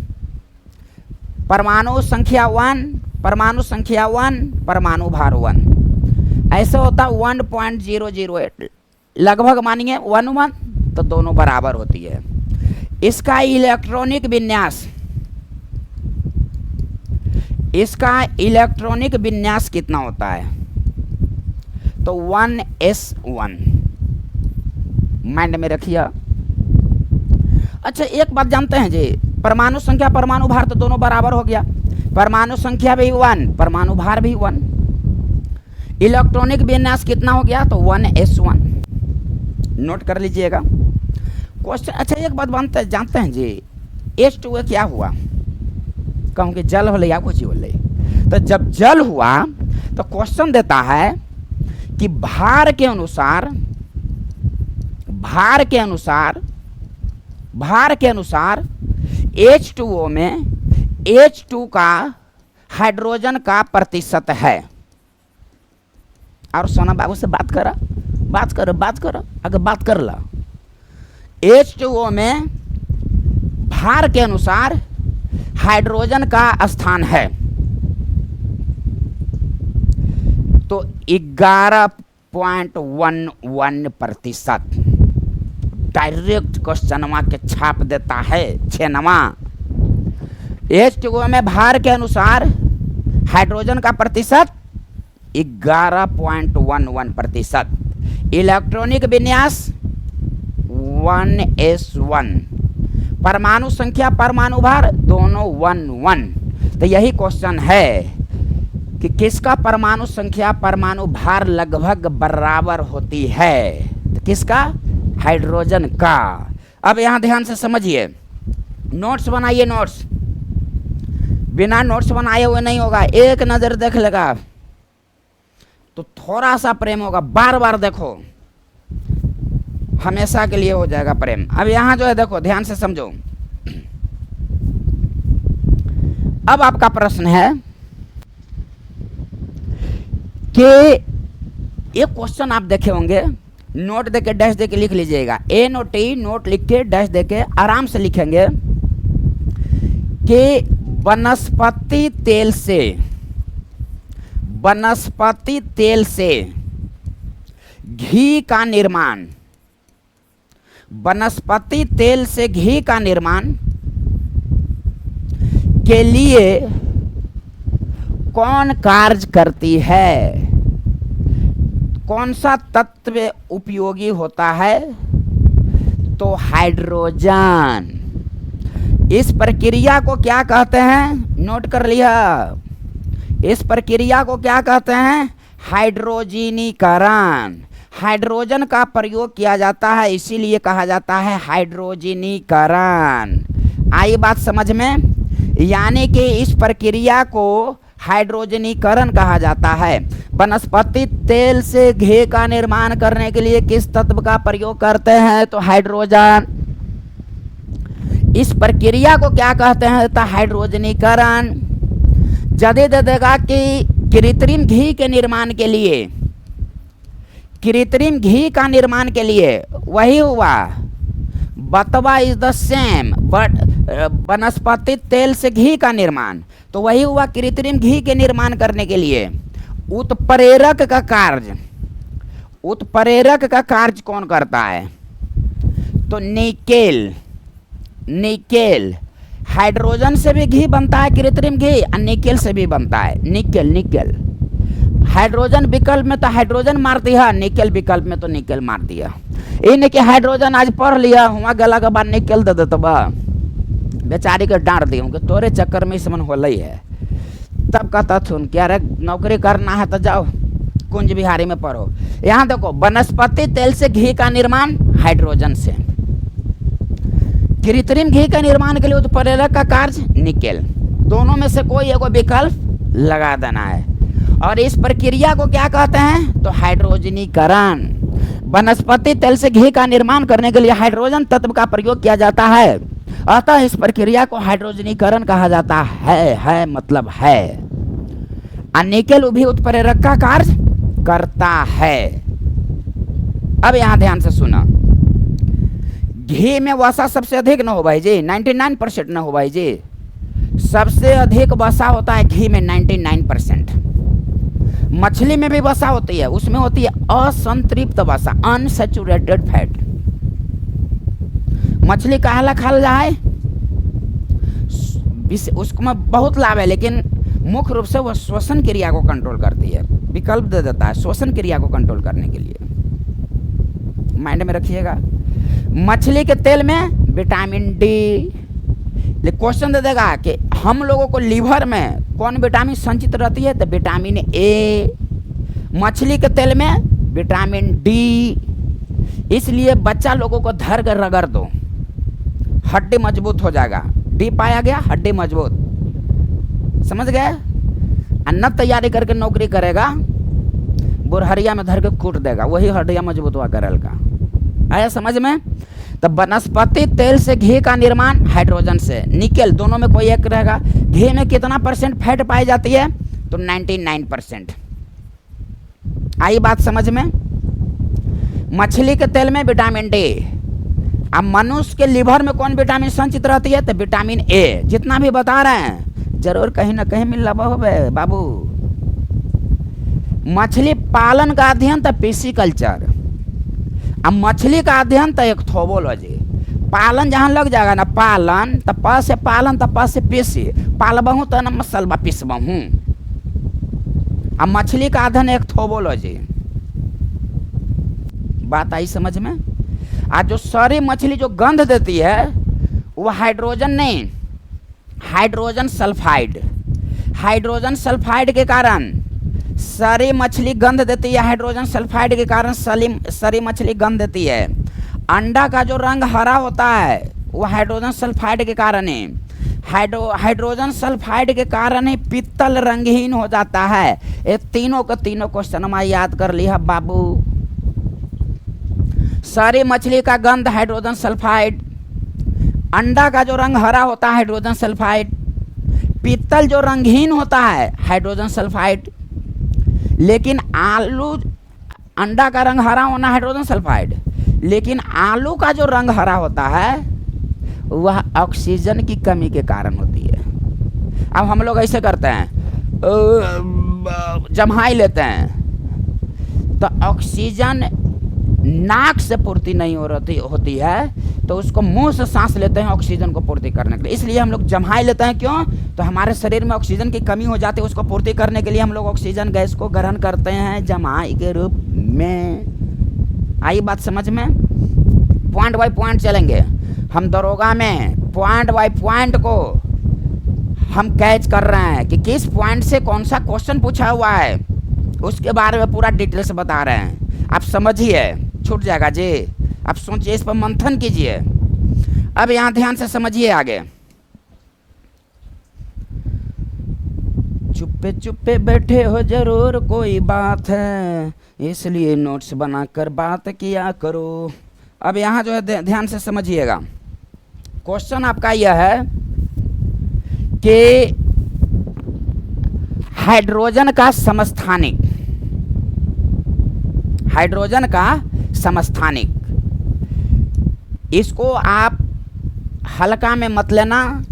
परमाणु संख्या 1, परमाणु संख्या 1, परमाणु भार 1, ऐसे होता 1.008, लगभग मानिए 1 तो दोनों बराबर होती है। इसका इलेक्ट्रॉनिक विन्यास, इसका इलेक्ट्रॉनिक विन्यास कितना होता है? तो 1s1, माइंड में रखिए। अच्छा, एक बात जानते हैं जी, परमाणु संख्या परमाणु भार तो दोनों बराबर हो गया, परमाणु संख्या भी 1, परमाणु भार भी 1, इलेक्ट्रॉनिक विन्यास कितना हो गया? तो 1s1, नोट कर लीजिएगा क्वेश्चन। अच्छा, एक बात जानते हैं जी, H2O क्या हुआ? कहूँ कि जल हो या कुछ हो। तो जब जल हुआ तो क्वेश्चन देता है कि भार के अनुसार H2O में H2 का हाइड्रोजन का प्रतिशत है। और सोना बाबू से बात करो, अगर बात कर ला। H2O में भार के अनुसार हाइड्रोजन का स्थान है तो 11.11%। डायरेक्ट क्वेश्चनवा के छाप देता है 6नवा। H2O में भार के अनुसार हाइड्रोजन का प्रतिशत 11.11%, इलेक्ट्रॉनिक विन्यास 1s1, परमाणु संख्या परमाणु भार दोनों 1 तो यही क्वेश्चन है कि किसका परमाणु संख्या परमाणु भार लगभग बराबर होती है? तो किसका? हाइड्रोजन का। अब यहां ध्यान से समझिए, नोट्स बनाइए, नोट्स बिना नोट्स बनाए हुए नहीं होगा। एक नजर देख लेगा तो थोड़ा सा प्रेम होगा, बार बार देखो, हमेशा के लिए हो जाएगा प्रेम। अब यहां जो है देखो, ध्यान से समझो। अब आपका प्रश्न है कि एक क्वेश्चन आप देखे होंगे, नोट देके डैश देके लिख लीजिएगा, NOT नोट लिख के डैश देके आराम से लिखेंगे कि वनस्पति तेल से घी का निर्माण, वनस्पति तेल से घी का निर्माण के लिए कौन कार्य करती है? कौन सा तत्व उपयोगी होता है? तो हाइड्रोजन। इस प्रक्रिया को क्या कहते हैं? नोट कर लिया। इस प्रक्रिया को क्या कहते हैं? हाइड्रोजनीकरण। हाइड्रोजन का प्रयोग किया जाता है, इसीलिए कहा जाता है हाइड्रोजनीकरण। आई बात समझ में? यानी कि इस प्रक्रिया को हाइड्रोजनीकरण कहा जाता है। वनस्पति तेल से घी का निर्माण करने के लिए किस तत्व का प्रयोग करते हैं? तो हाइड्रोजन। इस प्रक्रिया को क्या कहते हैं? तो हाइड्रोजनीकरण। यदि दे देगा कि कृत्रिम घी के निर्माण के लिए, कृत्रिम घी का निर्माण के लिए वही हुआ, बतवा इज द सेम, बट वनस्पति तेल से घी का निर्माण तो वही हुआ कृत्रिम घी के निर्माण करने के लिए। उत्प्रेरक का कार्य कौन करता है? तो निकेल। हाइड्रोजन से भी घी बनता है, कृत्रिम घी, और निकेल से भी बनता है, निकेल। हाइड्रोजन विकल्प में तो हाइड्रोजन मार दिया, निकेल विकल्प में तो निकेल मार दिया। इन कि हाइड्रोजन आज पढ़ लिया हुआ, गला के बाद निकेल दे देता बा, बेचारी के डांट दी कि तोरे चक्कर में समन हो लई है। तब कहता सुन क्या रे, नौकरी करना है तो जाओ कुंज बिहारी में पढ़ो। यहाँ देखो, वनस्पति तेल से घी का निर्माण हाइड्रोजन से, कृत्रिम घी का निर्माण के लिए उत्प्रेरक का कार्य निकेल। दोनों में से कोई एक विकल्प लगा देना है। और इस प्रक्रिया को क्या कहते हैं? तो हाइड्रोजनीकरण। वनस्पति तेल से घी का निर्माण करने के लिए हाइड्रोजन तत्व का प्रयोग किया जाता है, अतः इस प्रक्रिया को हाइड्रोजनीकरण कहा जाता है मतलब है। निकेल भी उत्प्रेरक का कार्य करता है। अब यहां ध्यान से सुना, घी में वसा सबसे अधिक न हो भाई जी, 99% न हो भाई जी। सबसे अधिक वसा होता है घी में 99%। मछली में भी वसा होती है, उसमें होती है असंतृप्त वसा, अनसैचुरेटेड फैट। मछली काहला खाल जाए, उसको में बहुत लाभ है, लेकिन मुख्य रूप से वह श्वसन क्रिया को कंट्रोल करती है, विकल्प दे देता है श्वसन क्रिया को कंट्रोल करने के लिए, माइंड में रखिएगा। मछली के तेल में विटामिन डी, क्वेश्चन दे देगा कि हम लोगों को लीवर में कौन विटामिन संचित रहती है, तो विटामिन ए। मछली के तेल में विटामिन डी, इसलिए बच्चा लोगों को धर कर रगड़ दो, हड्डी मजबूत हो जाएगा। डी पाया गया, हड्डी मजबूत, समझ गए। अन्न तैयारी करके नौकरी करेगा, बुरहरिया में धर के कूट देगा, वही हड्डिया मजबूत हुआ करल का। आया समझ में। तो वनस्पति तेल से घी का निर्माण हाइड्रोजन से, निकेल, दोनों में कोई एक रहेगा। घी में कितना % फैट पाई जाती है, तो 99%। आई बात समझ में। मछली के तेल में विटामिन डी। अब मनुष्य के लीवर में कौन विटामिन संचित रहती है, तो विटामिन ए। जितना भी बता रहे हैं जरूर कहीं ना कहीं मिल रहा हो बाबू। मछली पालन का अध्ययन तो पिसिकल्चर। अब मछली का अध्ययन तो एक्थोबोलॉजी। पालन जहाँ लग जाएगा ना, पालन तो प से पालन, तो प से पेशी, पालबहूँ तो न मसलबा पिसबहूँ। अब मछली का अध्ययन एक्थोबोलॉजी। बात आई समझ में। आज जो सारी मछली जो गंध देती है वो हाइड्रोजन नहीं, हाइड्रोजन सल्फाइड। हाइड्रोजन सल्फाइड के कारण सारी मछली गंध देती है। हाइड्रोजन सल्फाइड के कारण सारी मछली गंध देती है। अंडा का जो रंग हरा होता है वो हाइड्रोजन सल्फाइड के कारण है। हाइड्रोजन सल्फाइड के कारण ही पीतल रंगहीन हो जाता है। ये तीनों का तीनों क्वेश्चन में याद कर लिया बाबू। सारी मछली का गंध हाइड्रोजन सल्फाइड, अंडा का जो रंग हरा होता है हाइड्रोजन सल्फाइड, पीतल जो रंगहीन होता है हाइड्रोजन सल्फाइड। लेकिन आलू, अंडा का रंग हरा होना हाइड्रोजन सल्फाइड, लेकिन आलू का जो रंग हरा होता है वह ऑक्सीजन की कमी के कारण होती है। अब हम लोग ऐसे करते हैं, जम्हाई लेते हैं, तो ऑक्सीजन नाक से पूर्ति नहीं होती है, तो उसको मुंह से सांस लेते हैं ऑक्सीजन को पूर्ति करने के लिए। इसलिए हम लोग जम्हाई लेते हैं। क्यों? तो हमारे शरीर में ऑक्सीजन की कमी हो जाती है, उसको पूर्ति करने के लिए हम लोग ऑक्सीजन गैस को ग्रहण करते हैं जम्हाई के रूप में। आई बात समझ में। पॉइंट बाय पॉइंट चलेंगे हम। दरोगा में पॉइंट बाय पॉइंट को हम कैच कर रहे हैं कि किस पॉइंट से कौन सा क्वेश्चन पूछा हुआ है, उसके बारे में पूरा डिटेल से बता रहे हैं। आप समझिए, छूट जाएगा जी। आप सोचिए, इस पर मंथन कीजिए। अब यहाँ ध्यान से समझिए आगे। चुप्पे चुप्पे बैठे हो, जरूर कोई बात है, इसलिए नोट्स बनाकर बात किया करो। अब यहाँ जो है ध्यान से समझिएगा। क्वेश्चन आपका यह है कि हाइड्रोजन का समस्थानिक, हाइड्रोजन का समस्थानिक, इसको आप हल्का में मत लेना,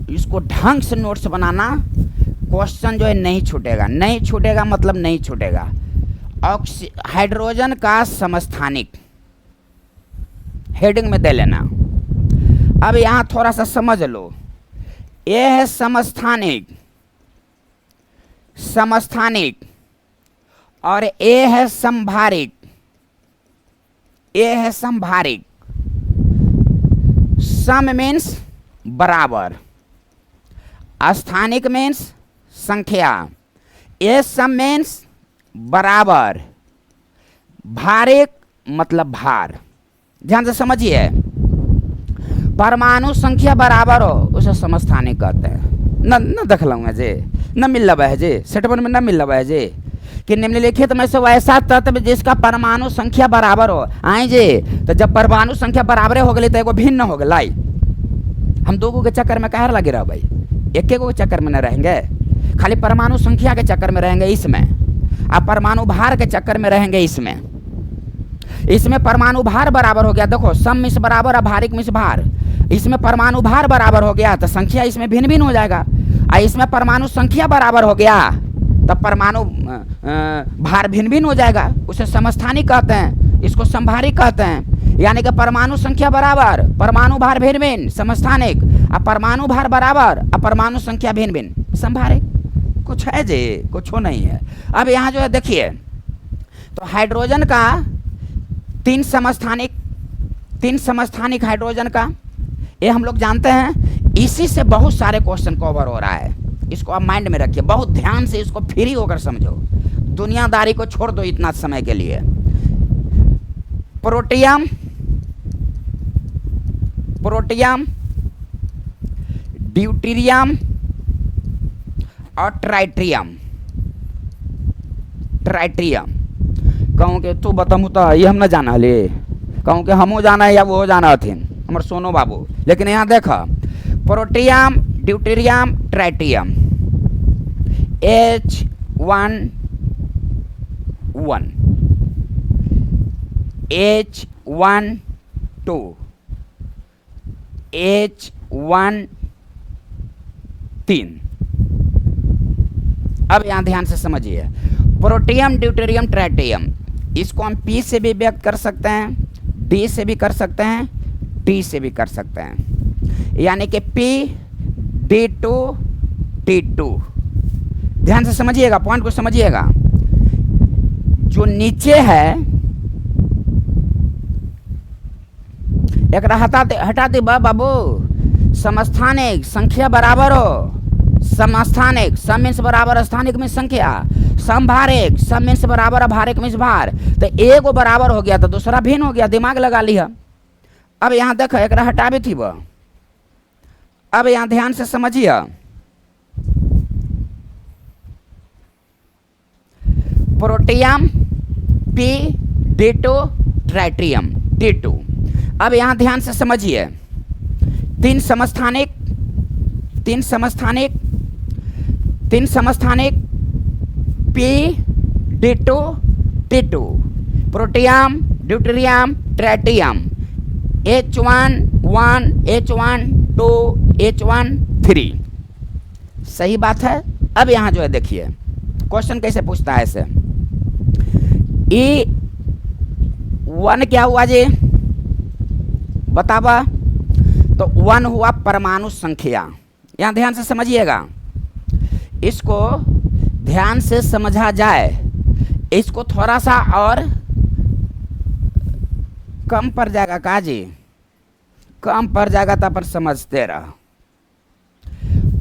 इसको ढंग से नोट्स बनाना। क्वेश्चन जो है नहीं छूटेगा, नहीं छूटेगा मतलब नहीं छूटेगा। हाइड्रोजन का समस्थानिक हेडिंग में दे लेना। अब यहाँ थोड़ा सा समझ लो। ये है समस्थानिक, समस्थानिक, और ये है संभारिक, ये है संभारिक। सम मीन्स बराबर, स्थानिक मीन्स संख्या, ये सम मीन्स बराबर, भारिक मतलब भार। ध्यान से समझिए। परमाणु संख्या बराबर हो उसे समस्थानिक कहते हैं। न देख लूँगा जी, न मिल रहा है जी, सेटवन में न मिल रहा है जी कि निम्नलिखित में से वैसा तत्व जिसका परमाणु संख्या बराबर हो। आए जी, तो जब परमाणु संख्या बराबर हो गई तो एगो भिन्न हो गई। हम दो के चक्कर में कहे लगे रहो भाई, एक के चक्कर में न रहेंगे, खाली परमाणु संख्या के चक्कर में रहेंगे इसमें, अब परमाणु भार के चक्कर में रहेंगे इसमें। इसमें परमाणु भार बराबर हो गया, देखो सम मिस बराबर और भारिक मिस भार। इसमें परमाणु भार बराबर हो गया तो संख्या इसमें भिन्न भिन्न हो जाएगा, और इसमें परमाणु संख्या बराबर हो गया तब परमाणु भार भिन्न भिन्न हो जाएगा। उसे समस्थानिक कहते हैं, इसको संभारिक कहते हैं। यानी कि परमाणु संख्या बराबर, परमाणु भार भिन्न भिन्न समस्थानिक, और परमाणु भार बराबर और परमाणु संख्या भिन्न भिन्न संभारिक। कुछ है जी, कुछ नहीं है। अब यहाँ जो है देखिए, तो हाइड्रोजन का तीन समस्थानिक हाइड्रोजन का, ये हम लोग जानते हैं। इसी से बहुत सारे क्वेश्चन कवर हो रहा है, इसको आप माइंड में रखिए, बहुत ध्यान से इसको फ्री होकर समझो, दुनियादारी को छोड़ दो इतना समय के लिए। प्रोटियम, ड्यूटेरियम और ट्राइट्रियम। कहूँ कि तू बताऊँ तो ये हम न जाना ले, कहूँ कि हमो जाना है या वो जाना हथिन हमार सोनो बाबू। लेकिन यहाँ देखा, protium, deuterium, ट्राइट्रियम, H11, H12, H13। अब यहां ध्यान से समझिए, प्रोटियम, ड्यूटेरियम, ट्राइटियम, इसको हम P से भी व्यक्त कर सकते हैं, D से भी कर सकते हैं, T से भी कर सकते हैं, यानी कि P D2 T2। ध्यान से समझिएगा, पॉइंट को समझिएगा। जो नीचे है एक हटा दे बाबू, समस्थानिक संख्या बराबर हो, समस्थानिक सम मीन्स बराबर स्थानिक में संख्या, समभारिक सम मीन्स बराबर अभारिक में भार। तो एक बराबर हो गया तो दूसरा भिन्न हो गया, दिमाग लगा लिया। अब यहाँ देखो, एक हटा भी थी वो। अब यहाँ ध्यान से समझिए, प्रोटियम P D2 ट्राइट्रियम T2। अब यहाँ ध्यान से समझिए, तीन समस्थानिक P D2 T2, protium, deuterium, tritium, H11, H12, H13। सही बात है। अब यहाँ जो है देखिए, क्वेश्चन कैसे पूछता है इसे। E1 क्या हुआ जी, बतावा। तो 1 हुआ परमाणु संख्या। यहाँ ध्यान से समझिएगा, इसको ध्यान से समझा जाए, इसको थोड़ा सा और कम पड़ जाएगा का जी, कम पड़ जाएगा तो अपन समझते रह।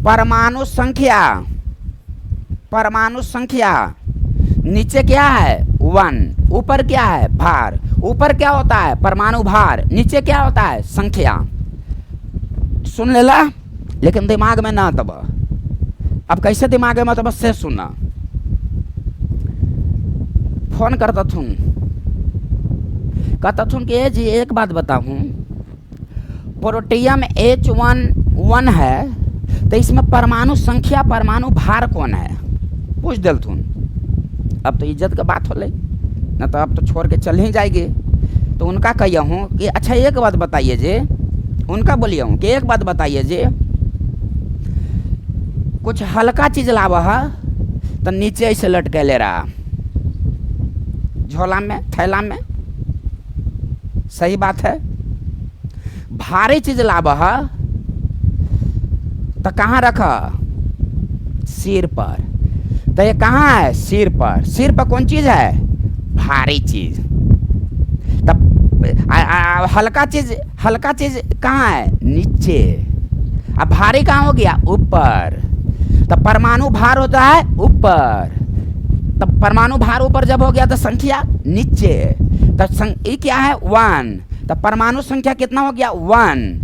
परमाणु संख्या नीचे क्या है 1, ऊपर क्या है भार। ऊपर क्या होता है परमाणु भार, नीचे क्या होता है संख्या। सुन लेला, लेकिन दिमाग में ना तब। अब कैसे दिमाग में, तो से सुनना। फोन करता थून, कहता थून कि जी एक बात बताऊं, प्रोटियम H11 है, तो इसमें परमाणु संख्या परमाणु भार कौन है, पूछ दिल थून। अब तो इज्जत का बात हो ले ना, तो अब तो छोड़ के चल ही जाएगी। तो उनका कहिए हूँ कि अच्छा एक बात बताइए जे, उनका बोलिए हूँ कि एक बात बताइए जे, कुछ हल्का चीज लावा है तो नीचे ऐसे लटके ले रहा, झोला में थैला में, सही बात है। भारी चीज लावा है तो कहाँ रखा, सिर पर। तो ये कहाँ है, सिर पर। सिर पर कौन चीज है, भारी चीज। तब हल्का चीज कहाँ है, नीचे। अब भारी कहाँ हो गया, ऊपर। तब परमाणु भार होता है ऊपर, तब परमाणु भार ऊपर जब हो गया तो संख्या नीचे। तब ये क्या है 1, तब परमाणु संख्या कितना हो गया 1,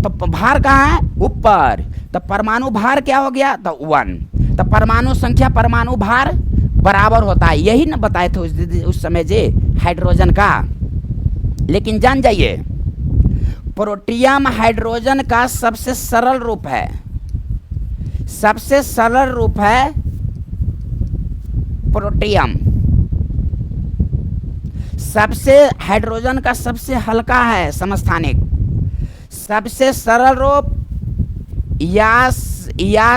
तो भार कहाँ है ऊपर, तब परमाणु भार क्या हो गया तो 1। तब परमाणु संख्या परमाणु भार बराबर होता है, यही ना बताए थे उस समय जे हाइड्रोजन का। लेकिन जान जाइए, प्रोटियम हाइड्रोजन का सबसे सरल रूप है, सबसे सरल रूप है प्रोटियम। सबसे हाइड्रोजन का सबसे हल्का है समस्थानिक, सबसे सरल रूप या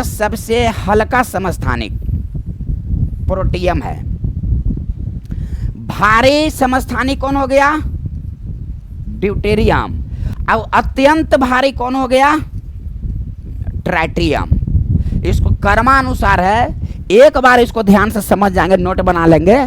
सबसे हल्का समस्थानिक प्रोटियम है। भारी समस्थानिक कौन हो गया, ड्यूटेरियम। अब अत्यंत भारी कौन हो गया, ट्राइटियम। इसको क्रमानुसार है एक बार इसको ध्यान से समझ जाएंगे, नोट बना लेंगे।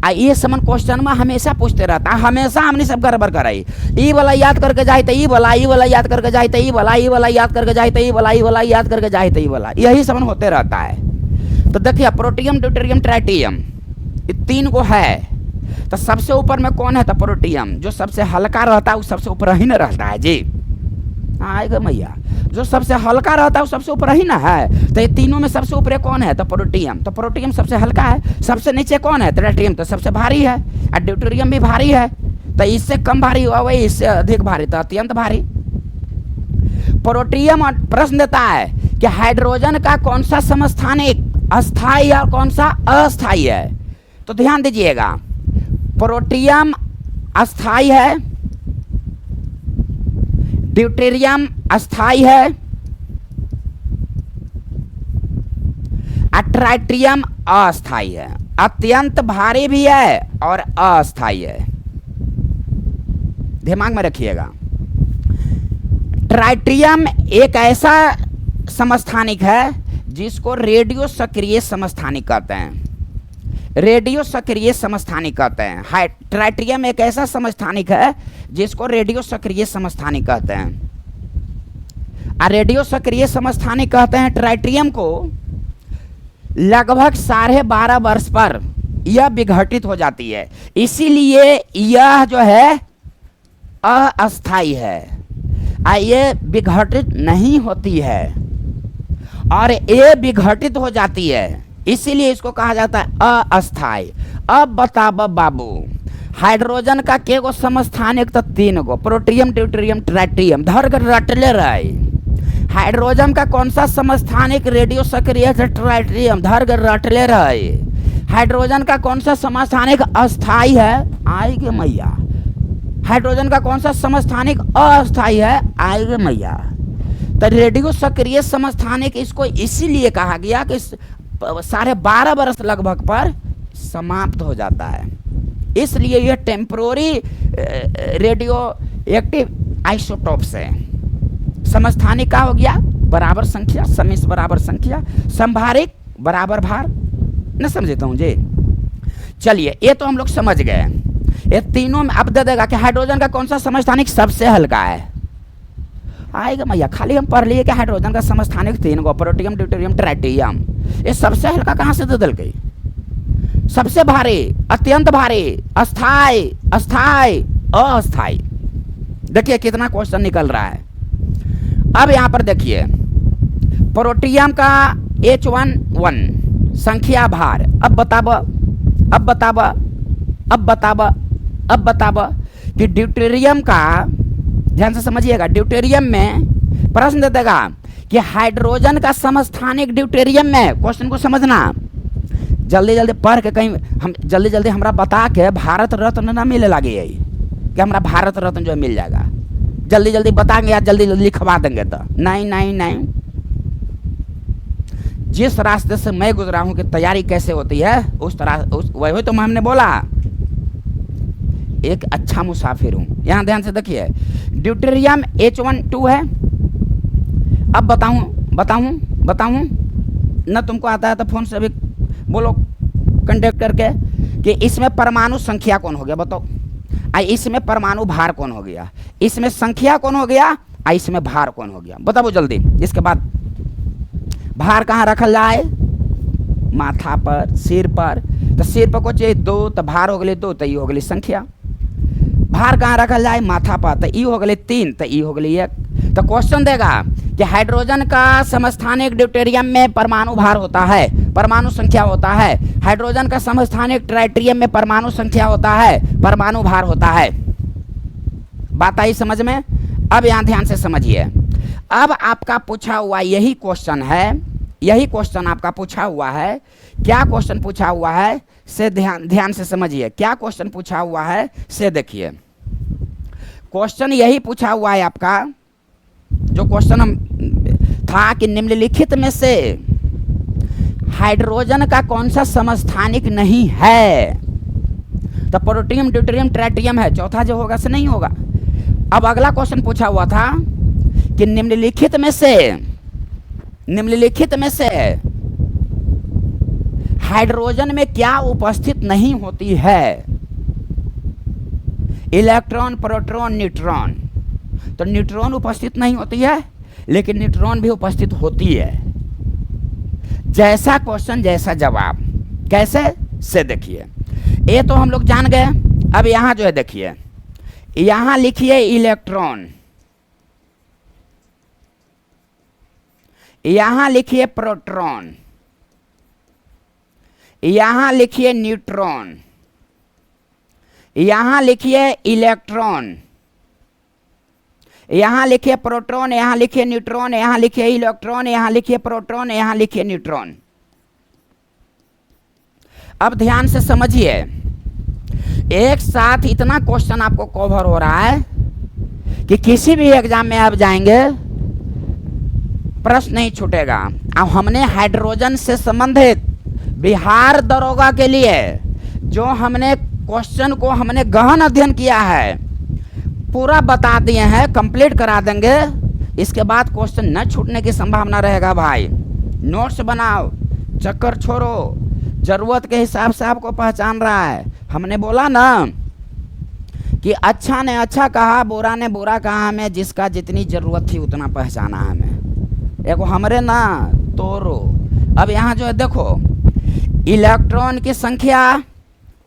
ये समन क्वेश्चन में हमेशा पूछते रहता है, हमेशा हमने सब गड़बड़ कराई। ई वाला याद करके जाए तो ई वाला, ई वाला याद करके जाए तो ई वाला, ई वाला याद करके जाए तो ई वाला, ई वाला याद करके जाए तो ई वाला, यही समन होते रहता है। तो देखिए प्रोटियम, ड्यूटेरियम, ट्राइटियम, ये तीन को है। तो सबसे ऊपर में कौन है? तो प्रोटियम, जो सबसे हल्का रहता है वो सबसे ऊपर ही ना रहता है जी। आएगा मैया, जो सबसे हल्का रहता है वो सबसे ऊपर ही ना है। तो ये तीनों में सबसे ऊपर कौन है? तो प्रोटियम। तो प्रोटियम सबसे हल्का है। सबसे नीचे कौन है? ट्राइटियम, तो सबसे भारी है। और ड्यूटेरियम भी भारी है। तो इससे कम भारी हुआ वही, इससे अधिक भारी, तो अत्यंत भारी। प्रोटियम प्रश्न देता है कि हाइड्रोजन का कौन सा समस्थानिक अस्थाई और कौन सा अस्थाई है? तो ध्यान दीजिएगा, प्रोटियम अस्थाई है, ड्यूटेरियम अस्थाई है, ट्राइटियम अस्थाई है। अत्यंत भारी भी है और अस्थाई है, दिमाग में रखिएगा। ट्राइटियम एक ऐसा समस्थानिक है जिसको रेडियो सक्रिय समस्थानिक कहते हैं। रेडियो सक्रिय समस्थानिक कहते हैं। ट्राइटियम एक ऐसा समस्थानिक है जिसको रेडियो सक्रिय समस्थानिक कहते हैं। और रेडियो सक्रिय समस्थानिक कहते हैं ट्राइटियम को लगभग 12.5 वर्ष पर यह विघटित हो जाती है। इसीलिए यह जो है अस्थाई है, ये विघटित नहीं होती है और ये विघटित हो जाती है, इसीलिए इसको कहा जाता है अस्थाई। अब बताब बाबू, हाइड्रोजन का के गो समस्थानिक? तो 3 गो, प्रोटियम, ड्यूटेरियम, ट्राइटियम। धर कर रटले रहे। हाइड्रोजन का कौन सा समस्थानिक रेडियो सक्रिय है? ट्राइटियम। धर कर रटले रहे। हाइड्रोजन का कौन सा समस्थानिक अस्थाई है? आएगे मैया। हाइड्रोजन का कौन सा समस्थानिक अस्थाई है? आएगे मैया। तो रेडियो सक्रिय समस्थानिक इसको इसीलिए कहा गया कि 12.5 वर्ष लगभग पर समाप्त हो जाता है, इसलिए यह टेम्पोररी रेडियो एक्टिव आइसोटोप्स है। समस्थानिक का हो गया बराबर संख्या, समिश बराबर संख्या, संभारिक बराबर भार। न समझता हूँ जी। चलिए ये तो हम लोग समझ गए। ये तीनों में अब दे देगा कि हाइड्रोजन का कौन सा समस्थानिक सबसे हल्का है? आएगा मैया। खाली हम पढ़ लिए कि हाइड्रोजन का समस्थानिक 3 गो, प्रोटियम, ड्यूटेरियम, ट्राइटियम। ये सबसे हल्का कहाँ से दे गई? सबसे भारी, अत्यंत भारी, अस्थाई, अस्थाई, अस्थाई। देखिए कितना क्वेश्चन निकल रहा है। अब यहाँ पर देखिए, प्रोटियम का H1 संख्या भार। अब बताब, अब बताब, अब बताब, अब बताब कि ड्यूटेरियम का, ध्यान से समझिएगा, ड्यूटेरियम में प्रश्न दे देगा कि हाइड्रोजन का समस्थानिक ड्यूटेरियम में। क्वेश्चन को समझना, जल्दी जल्दी पढ़ के कहीं हम जल्दी जल्दी हमरा बता के भारत रत्न ना मिले लगे है कि हमरा भारत रत्न जो मिल जाएगा। जल्दी जल्दी बताएंगे या जल्दी जल्दी लिखवा देंगे तो नहीं नहीं नहीं। जिस रास्ते से मैं गुजरा हूं कि तैयारी कैसे होती है उस तरह वही तो हमने बोला, एक अच्छा मुसाफिर हूं। यहां ध्यान से देखिए, ड्यूटेरियम H12 है। अब बताऊं बताऊं बताऊं न तुमको आता है तो फोन से भी बोलो कांटेक्ट करके कि इसमें परमाणु संख्या कौन हो गया बताओ, इसमें परमाणु भार कौन हो गया, इसमें संख्या कौन हो गया, इसमें भार कौन हो गया, बताओ जल्दी। इसके बाद भार कहाँ रखल जाए? माथा पर, सिर पर। तो सिर पर को चाहिए 2, तो भार हो गए 2, तो ये हो गई संख्या। भार कहाँ रखल जाए? माथा पर, तो ई हो गए 3, तो ई हो गई 1। तो क्वेश्चन देगा कि हाइड्रोजन का समस्थानिक ड्यूटेरियम में परमाणु भार होता है, परमाणु संख्या होता है। हाइड्रोजन का समस्थानिक ट्राइटियम में परमाणु संख्या होता है, परमाणु भार होता है। बात आई समझ में? अब यहाँ ध्यान से समझिए। अब आपका पूछा हुआ यही क्वेश्चन है, यही क्वेश्चन आपका पूछा हुआ है। क्या क्वेश्चन पूछा हुआ है से ध्यान से समझिए। क्या क्वेश्चन पूछा हुआ है से देखिए। क्वेश्चन यही पूछा हुआ है आपका, जो क्वेश्चन हम था कि निम्नलिखित में से हाइड्रोजन का कौन सा समस्थानिक नहीं है? तो प्रोटियम, ड्यूटेरियम, ट्राइटियम है, चौथा जो होगा से नहीं होगा। अब अगला क्वेश्चन पूछा हुआ था कि निम्नलिखित में से हाइड्रोजन में क्या उपस्थित नहीं होती है? Electron, proton, neutron. तो न्यूट्रॉन उपस्थित नहीं होती है, लेकिन न्यूट्रॉन भी उपस्थित होती है। जैसा क्वेश्चन जैसा जवाब। कैसे से देखिए, ये तो हम लोग जान गए। अब यहां जो है देखिए, यहां लिखिए इलेक्ट्रॉन, यहां लिखिए प्रोटॉन, यहां लिखिए न्यूट्रॉन, यहां लिखिए इलेक्ट्रॉन, यहां लिखिए प्रोटॉन, यहां लिखिए न्यूट्रॉन, यहां लिखिए इलेक्ट्रॉन, यहां लिखिए प्रोटॉन, यहां लिखिए न्यूट्रॉन। अब ध्यान से समझिए, एक साथ इतना क्वेश्चन आपको कवर हो रहा है कि किसी भी एग्जाम में आप जाएंगे प्रश्न नहीं छूटेगा। अब हमने हाइड्रोजन से संबंधित बिहार दरोगा के लिए जो हमने क्वेश्चन को हमने गहन अध्ययन किया है, पूरा बता दिए हैं, कंप्लीट करा देंगे। इसके बाद क्वेश्चन न छूटने की संभावना रहेगा। भाई नोट्स बनाओ, चक्कर छोड़ो, जरूरत के हिसाब से आपको पहचान रहा है। हमने बोला ना कि अच्छा ने अच्छा कहा, बुरा ने बुरा कहा, हमें जिसका जितनी जरूरत थी उतना पहचाना हमें। एक हमरे ना तोरो। अब यहाँ जो है देखो, इलेक्ट्रॉन की संख्या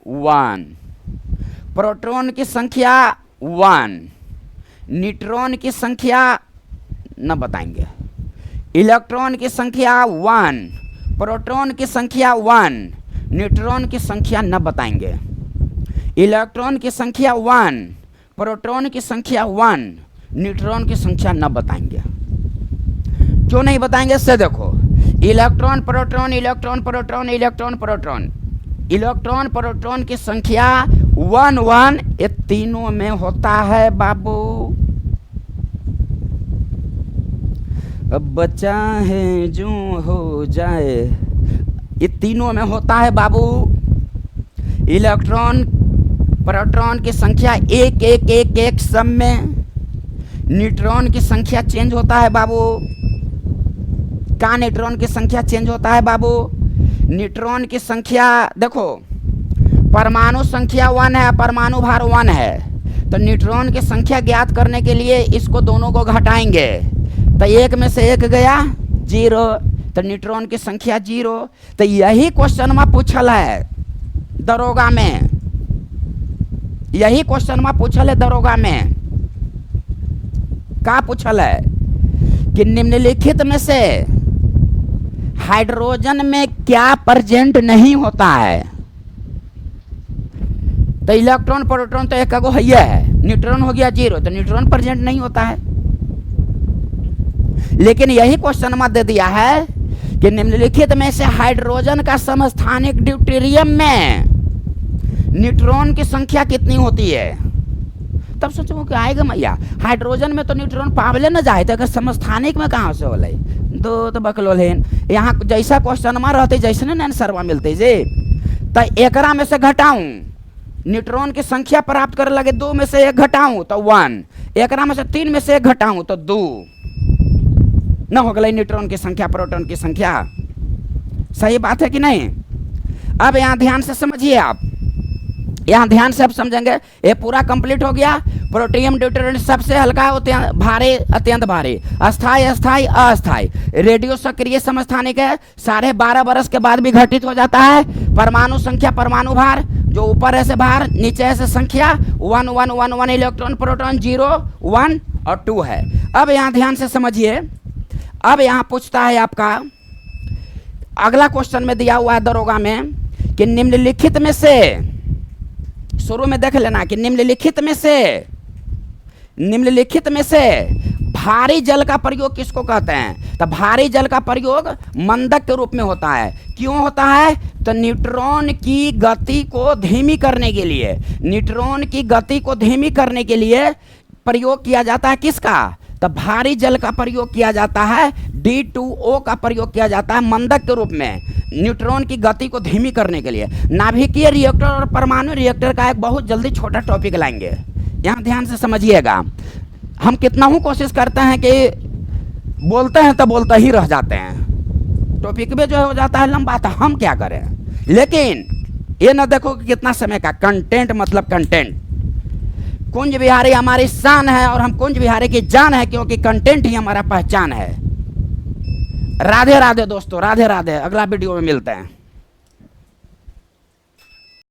1, प्रोटॉन की संख्या 1, न्यूट्रॉन की संख्या न बताएंगे। इलेक्ट्रॉन की संख्या 1, प्रोटॉन की संख्या 1, न्यूट्रॉन की संख्या न बताएंगे। इलेक्ट्रॉन की संख्या 1, प्रोटॉन की संख्या 1, न्यूट्रॉन की संख्या न बताएंगे। क्यों नहीं बताएंगे से देखो, electron proton, electron proton, electron proton, electron proton की संख्या 1 1 ये तीनों में होता है बाबू। अब बचा है जो हो जाए, ये तीनों में होता है बाबू। इलेक्ट्रॉन प्रोटॉन की संख्या 1 1 1 1 सब में। न्यूट्रॉन की संख्या चेंज होता है बाबू। का न्यूट्रॉन की संख्या चेंज होता है बाबू। न्यूट्रॉन की संख्या देखो, परमाणु संख्या 1 है, परमाणु भार 1 है, तो न्यूट्रॉन की संख्या ज्ञात करने के लिए इसको दोनों को घटाएंगे, तो 1 में से 1 गया 0, तो न्यूट्रॉन की संख्या 0। तो यही क्वेश्चन में पूछल है दरोगा में, यही क्वेश्चन में पूछल है दरोगा में। का पूछल है कि निम्नलिखित में से हाइड्रोजन में क्या प्रेजेंट नहीं होता है? तो इलेक्ट्रॉन प्रोटॉन तो एक को है, न्यूट्रॉन हो गया 0, तो न्यूट्रॉन प्रेजेंट नहीं होता है। लेकिन यही क्वेश्चन में दे दिया है कि निम्नलिखित में से हाइड्रोजन का समस्थानिक ड्यूटेरियम में न्यूट्रॉन की संख्या कितनी होती है? तब सोचो कि आएगा मैया, हाइड्रोजन में तो न्यूट्रॉन पावले न जाए, तो समस्थानिक में कहाँ से होले? दो तो बकलोलेन यहाँ जैसा क्वेश्चन में रहते जैसे न आंसर मिलते जे, तो एकरा में से घटाऊं, न्यूट्रॉन की संख्या प्राप्त करे लगे 2 में से 1 घटाऊं तो 1, एकरा में से 3 में से 1 घटाऊं तो 2, न हो गई न्यूट्रॉन की संख्या प्रोटॉन की संख्या। सही बात है कि नहीं? अब यहाँ ध्यान से समझिए आप, यहाँ ध्यान से आप समझेंगे। ये पूरा कंप्लीट हो गया। प्रोटियम ड्यूटेरियम सबसे हल्का होते हैं, भारी अत्यंत भारी, अस्थाई अस्थाई अस्थाई, रेडियो सक्रिय समस्थानिक है, 12.5 बरस के बाद भी घटित हो जाता है। परमाणु संख्या, परमाणु भार जो ऊपर है से भार, नीचे है से संख्या 1 1 1 1, इलेक्ट्रॉन प्रोटॉन 0 1 और 2 है। अब यहाँ ध्यान से समझिए, अब यहाँ पूछता है आपका अगला क्वेश्चन में दिया हुआ है दरोगा में कि निम्नलिखित में से, शुरू में देख लेना कि निम्नलिखित में से भारी जल का प्रयोग किसको कहते हैं? तो भारी जल का प्रयोग मंदक के रूप में होता है। क्यों होता है? तो न्यूट्रॉन की गति को धीमी करने के लिए, न्यूट्रॉन की गति को धीमी करने के लिए प्रयोग किया जाता है। किसका? तो भारी जल का प्रयोग किया जाता है, D2O का प्रयोग किया जाता है मंदक के रूप में, न्यूट्रॉन की गति को धीमी करने के लिए। नाभिकीय रिएक्टर और परमाणु रिएक्टर का एक बहुत जल्दी छोटा टॉपिक लाएंगे, यहाँ ध्यान से समझिएगा। हम कितना ही कोशिश करते हैं कि बोलते हैं तो बोलते ही रह जाते हैं, टॉपिक में जो हो जाता है लंबा, तो हम क्या करें? लेकिन ये ना देखो कि कितना समय का कंटेंट, मतलब कंटेंट। कुंज बिहारी हमारी शान है और हम कुंज बिहारी की जान है, क्योंकि कंटेंट ही हमारा पहचान है। राधे राधे दोस्तों, राधे राधे। अगला वीडियो में मिलते हैं।